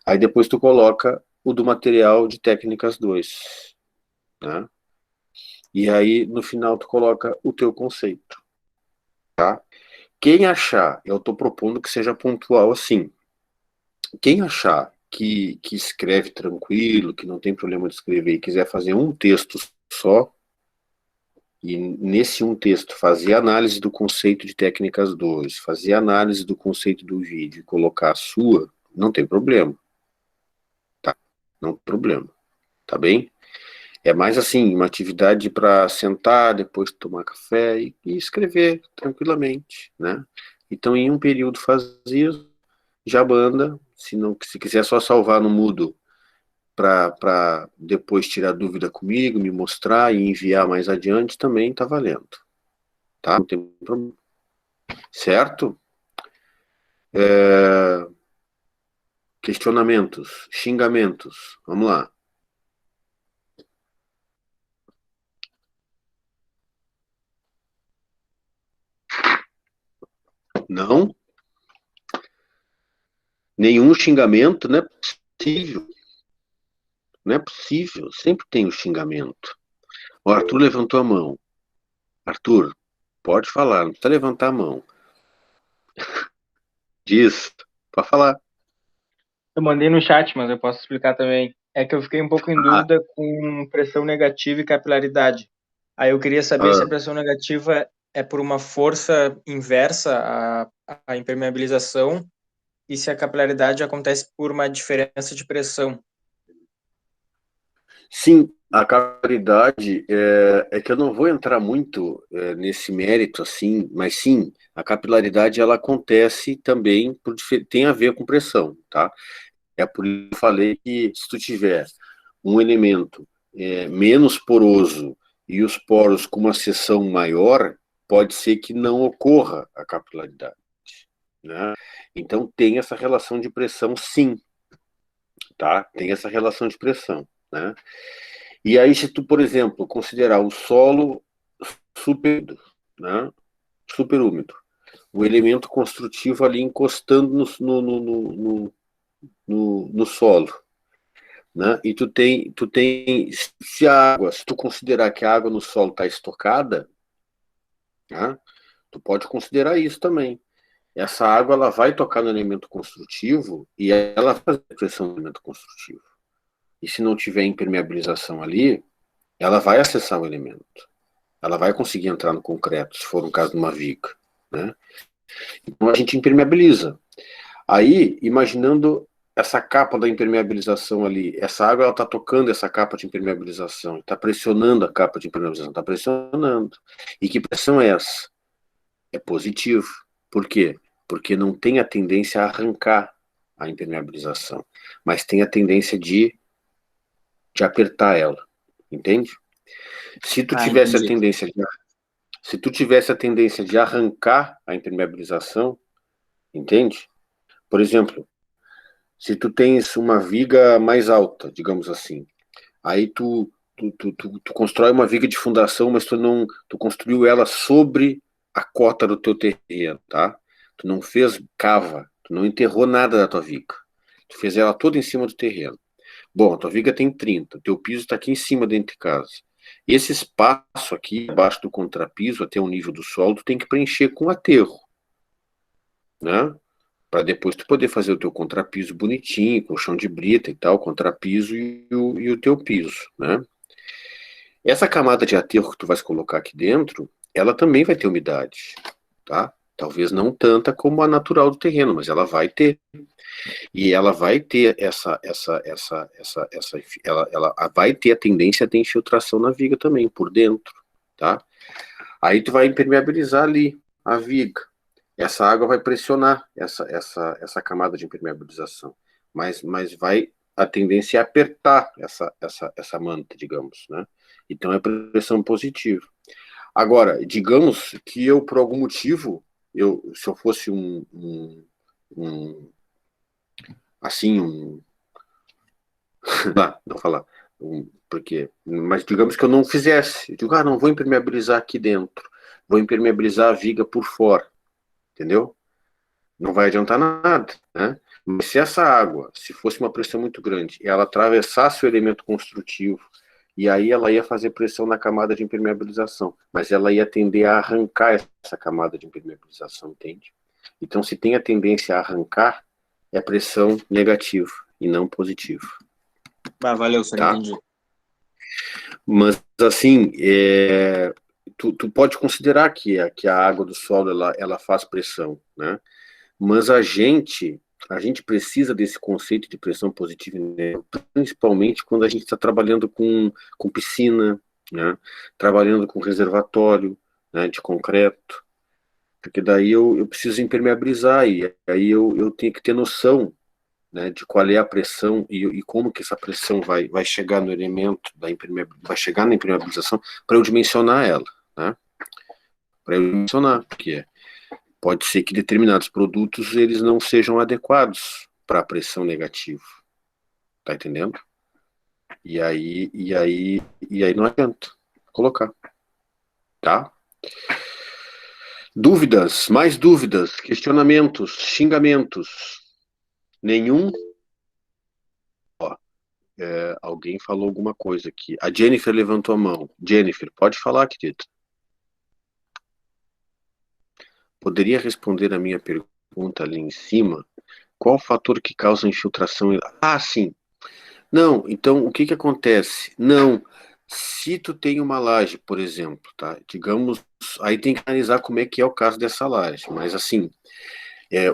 A: Aí depois tu coloca o do material de técnicas 2, né? E aí, no final, tu coloca o teu conceito, tá? Quem achar, eu tô propondo que seja pontual assim, quem achar que escreve tranquilo, que não tem problema de escrever e quiser fazer um texto só, e nesse um texto fazer análise do conceito de técnicas 2, fazer análise do conceito do vídeo e colocar a sua, não tem problema. Tá? Não tem problema. Tá bem? É mais assim, uma atividade para sentar, depois tomar café e escrever tranquilamente, né? Então, em um período fazer, já banda, se quiser só salvar no Moodle para depois tirar dúvida comigo, me mostrar e enviar mais adiante, também tá valendo. Tá? Não tem problema. Certo? Questionamentos, xingamentos, vamos lá. Não? Nenhum xingamento? Não é possível. Não é possível. Sempre tem o xingamento. O Arthur levantou a mão. Arthur, pode falar, não precisa levantar a mão. Diz, pode falar.
J: Eu mandei no chat, mas eu posso explicar também. É que eu fiquei um pouco em dúvida com pressão negativa e capilaridade. Aí eu queria saber se a pressão negativa é por uma força inversa à impermeabilização e se a capilaridade acontece por uma diferença de pressão.
A: Sim, A capilaridade é que eu não vou entrar muito nesse mérito assim, mas sim, a capilaridade ela acontece também tem a ver com pressão, tá? É por isso que eu falei que se tu tiver um elemento menos poroso e os poros com uma seção maior, pode ser que não ocorra a capilaridade, né? Então tem essa relação de pressão, sim, tá? Tem essa relação de pressão, né? E aí, se tu, por exemplo, considerar o solo super, né, super úmido, o elemento construtivo ali encostando no solo, né, e tu tem, se tu considerar que a água no solo está estocada, né, tu pode considerar isso também. Essa água ela vai tocar no elemento construtivo e ela vai fazer pressão no elemento construtivo. E se não tiver impermeabilização ali, ela vai acessar o elemento. Ela vai conseguir entrar no concreto, se for um caso de uma viga, né? Então a gente impermeabiliza. Aí, imaginando essa capa da impermeabilização ali, essa água ela está tocando essa capa de impermeabilização, está pressionando a capa de impermeabilização, está pressionando. E que pressão é essa? É positivo. Por quê? Porque não tem a tendência a arrancar a impermeabilização, mas tem a tendência de apertar ela. Entende? Se tu tivesse a tendência de arrancar a impermeabilização, entende? Por exemplo, se tu tens uma viga mais alta, digamos assim, aí tu constrói uma viga de fundação, mas tu construiu ela sobre a cota do teu terreno, tá? Tu não fez cava, tu não enterrou nada da tua viga. Tu fez ela toda em cima do terreno. Bom, a tua viga tem 30, o teu piso está aqui em cima dentro de casa. Esse espaço aqui, abaixo do contrapiso, até o nível do solo, tu tem que preencher com aterro, né? Para depois tu poder fazer o teu contrapiso bonitinho, com chão de brita e tal, contrapiso e o teu piso, né? Essa camada de aterro que tu vais colocar aqui dentro, ela também vai ter umidade, tá? Talvez não tanta como a natural do terreno, mas ela vai ter. E ela vai ter ela vai ter a tendência de infiltração na viga também, por dentro, tá? Aí tu vai impermeabilizar ali a viga. Essa água vai pressionar essa camada de impermeabilização, mas a tendência é apertar essa manta, digamos, né? Então é pressão positiva. Agora, digamos que eu, por algum motivo, se eu fosse não falar, porque, mas digamos que eu não fizesse, eu digo, não vou impermeabilizar aqui dentro, vou impermeabilizar a viga por fora, entendeu? Não vai adiantar nada, né? Mas se essa água, se fosse uma pressão muito grande, ela atravessasse o elemento construtivo, e aí ela ia fazer pressão na camada de impermeabilização, mas ela ia tender a arrancar essa camada de impermeabilização, entende? Então, se tem a tendência a arrancar, é pressão negativa e não positiva.
J: Valeu, senhor,
A: tá?
J: Entendi.
A: Mas, assim, tu pode considerar que a água do solo, ela faz pressão, né? Mas a gente precisa desse conceito de pressão positiva, né? Principalmente quando a gente está trabalhando com piscina, né? Trabalhando com reservatório, né, de concreto, porque daí eu preciso impermeabilizar, e aí eu tenho que ter noção, né, de qual é a pressão e como que essa pressão vai chegar no elemento, vai chegar na impermeabilização, para eu dimensionar ela, né? Para eu dimensionar, porque pode ser que determinados produtos eles não sejam adequados para a pressão negativa, tá entendendo? E aí não adianta colocar, tá? Dúvidas, mais dúvidas, questionamentos, xingamentos? Nenhum? Alguém falou alguma coisa aqui. A Jennifer levantou a mão. Jennifer, pode falar, querida. Poderia responder a minha pergunta ali em cima? Qual o fator que causa infiltração? Sim. Não, então o que acontece? Não, se tu tem uma laje, por exemplo, tá? Digamos, aí tem que analisar como é que é o caso dessa laje, mas assim,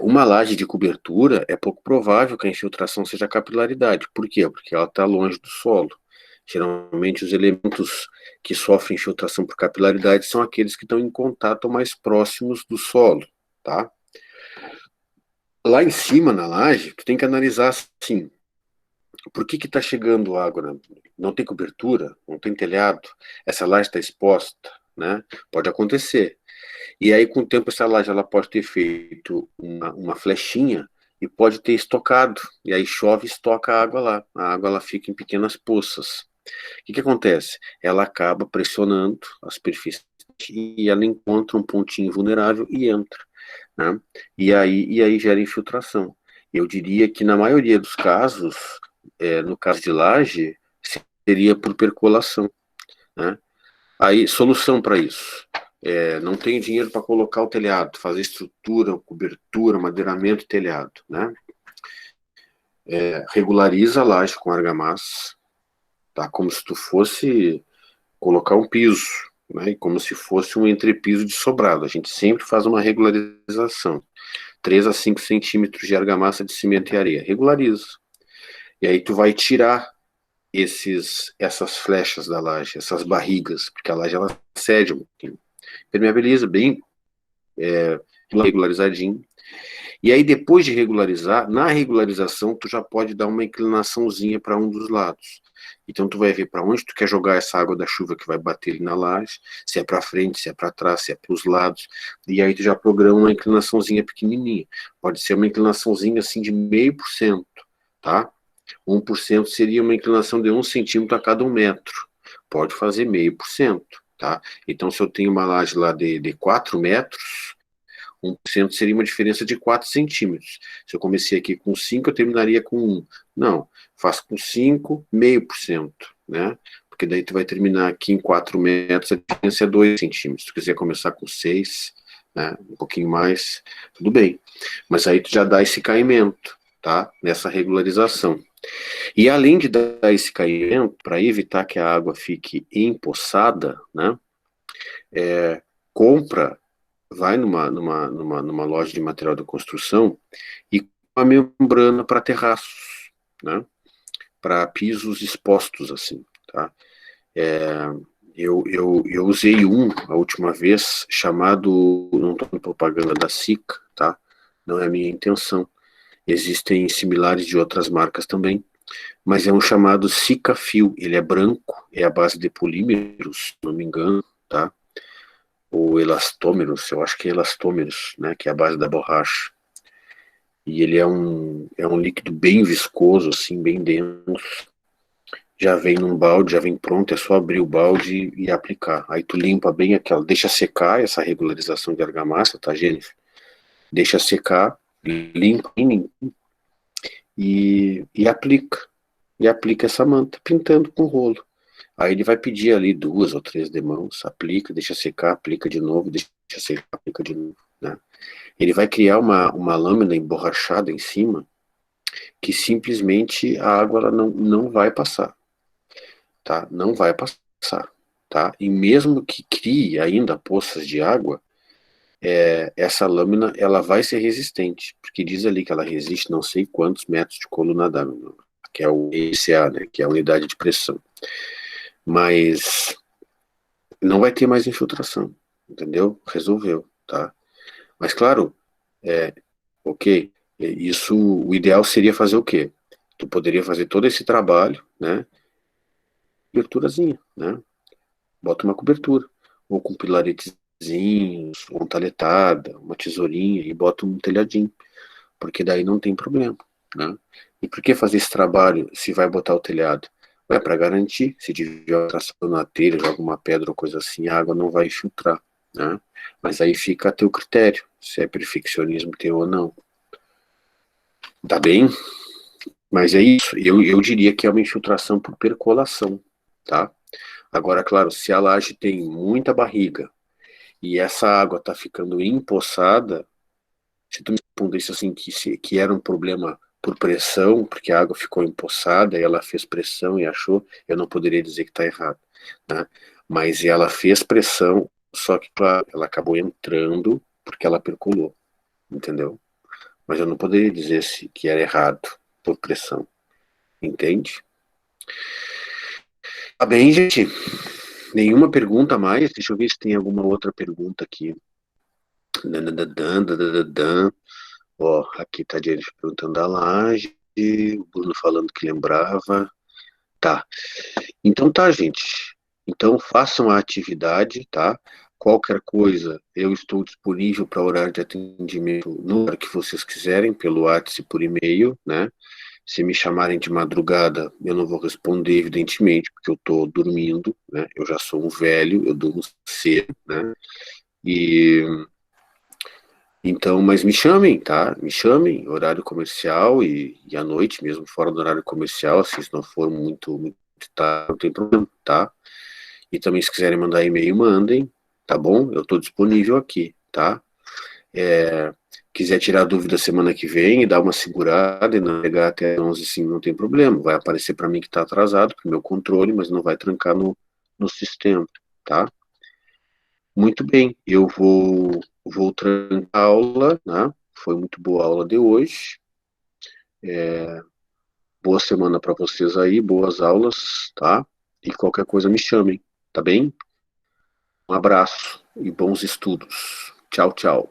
A: uma laje de cobertura é pouco provável que a infiltração seja capilaridade. Por quê? Porque ela está longe do solo. Geralmente os elementos que sofrem infiltração por capilaridade são aqueles que estão em contato mais próximos do solo, tá? Lá em cima, na laje, tu tem que analisar assim, por que está chegando água? Né? Não tem cobertura, não tem telhado, essa laje está exposta, né? Pode acontecer. E aí, com o tempo, essa laje ela pode ter feito uma flechinha e pode ter estocado. E aí chove e estoca a água lá. A água ela fica em pequenas poças. O que acontece? Ela acaba pressionando a superfície e ela encontra um pontinho vulnerável e entra, né? E aí gera infiltração. Eu diria que na maioria dos casos, no caso de laje, seria por percolação, né? Aí, solução para isso. Não tenho dinheiro para colocar o telhado, fazer estrutura, cobertura, madeiramento, telhado, né? Regulariza a laje com argamassa, tá? Como se tu fosse colocar um piso, né? Como se fosse um entrepiso de sobrado. A gente sempre faz uma regularização. 3 a 5 centímetros de argamassa de cimento e areia. Regulariza. E aí tu vai tirar essas flechas da laje, essas barrigas, porque a laje ela cede um pouquinho. Permeabiliza bem regularizadinho. E aí depois de regularizar, na regularização tu já pode dar uma inclinaçãozinha para um dos lados. Então tu vai ver para onde tu quer jogar essa água da chuva que vai bater ali na laje, se é para frente, se é para trás, se é para os lados, e aí tu já programa uma inclinaçãozinha pequenininha. Pode ser uma inclinaçãozinha assim de 0,5%, tá? 1% seria uma inclinação de 1 centímetro a cada 1 metro. Pode fazer 0,5%, tá? Então se eu tenho uma laje lá de 4 metros, 1% seria uma diferença de 4 centímetros. Se eu comecei aqui com 5, eu terminaria com 1. Não, faço com 5, 0,5%, né? Porque daí tu vai terminar aqui em 4 metros, a diferença é 2 centímetros. Se tu quiser começar com 6, né, um pouquinho mais, tudo bem. Mas aí tu já dá esse caimento, tá? Nessa regularização. E além de dar esse caimento, para evitar que a água fique empoçada, né? Vai numa loja de material de construção e uma membrana para terraços, né? Para pisos expostos, assim, tá? Eu usei a última vez, chamado, não estou em propaganda da Sika, tá? Não é a minha intenção. Existem similares de outras marcas também, mas é um chamado Sikafil. Ele é branco, é à base de polímeros, se não me engano, tá? Ou elastômeros, eu acho que é elastômeros, né, que é a base da borracha. E ele é um líquido bem viscoso, assim, bem denso. Já vem num balde, já vem pronto, é só abrir o balde e aplicar. Aí tu limpa bem deixa secar essa regularização de argamassa, tá, Jennifer? Deixa secar, limpa e aplica. E aplica essa manta, pintando com rolo. Aí ele vai pedir ali 2 ou 3 demãos, aplica, deixa secar, aplica de novo, deixa secar, aplica de novo, né? Ele vai criar uma lâmina emborrachada em cima que simplesmente a água ela não vai passar, tá? Não vai passar, tá? E mesmo que crie ainda poças de água, essa lâmina ela vai ser resistente, porque diz ali que ela resiste não sei quantos metros de coluna d'água, que é o ECA, né? Que é a unidade de pressão. Mas não vai ter mais infiltração, entendeu? Resolveu, tá? Mas claro, ok, isso, o ideal seria fazer o quê? Tu poderia fazer todo esse trabalho, né? Coberturazinha, né? Bota uma cobertura, ou com pilaretezinhos, ou uma taletada, uma tesourinha, e bota um telhadinho, porque daí não tem problema, né? E por que fazer esse trabalho se vai botar o telhado? É para garantir, se tiver uma tração na telha, joga uma pedra ou coisa assim, a água não vai infiltrar, né? Mas aí fica a teu critério, se é perfeccionismo teu ou não. Tá bem? Mas é isso, eu diria que é uma infiltração por percolação, tá? Agora, claro, se a laje tem muita barriga e essa água tá ficando empoçada, se tu me respondesse assim que era um problema por pressão, porque a água ficou empoçada e ela fez pressão e achou, eu não poderia dizer que está errado, né? Mas ela fez pressão, só que, claro, ela acabou entrando porque ela percolou, entendeu? Mas eu não poderia dizer que era errado por pressão, entende? Tá bem, gente? Nenhuma pergunta a mais? Deixa eu ver se tem alguma outra pergunta aqui. Ó, aqui tá a Jennifer perguntando da laje, o Bruno falando que lembrava. Tá. Então tá, gente. Então façam a atividade, tá? Qualquer coisa, eu estou disponível para horário de atendimento no horário que vocês quiserem, pelo WhatsApp e por e-mail, né? Se me chamarem de madrugada, eu não vou responder, evidentemente, porque eu estou dormindo, né? Eu já sou um velho, eu durmo cedo, né? Então, mas me chamem, tá? Me chamem, horário comercial e à noite, mesmo fora do horário comercial, assim, se não for muito tarde, não tem problema, tá? E também, se quiserem mandar e-mail, mandem, tá bom? Eu estou disponível aqui, tá? Quiser tirar dúvida semana que vem e dar uma segurada e não pegar até 11, sim, não tem problema. Vai aparecer para mim que está atrasado, para o meu controle, mas não vai trancar no sistema, tá? Muito bem, eu vou trancar a aula, né? Foi muito boa a aula de hoje. Boa semana para vocês aí, boas aulas, tá? E qualquer coisa me chamem, tá bem? Um abraço e bons estudos. Tchau, tchau.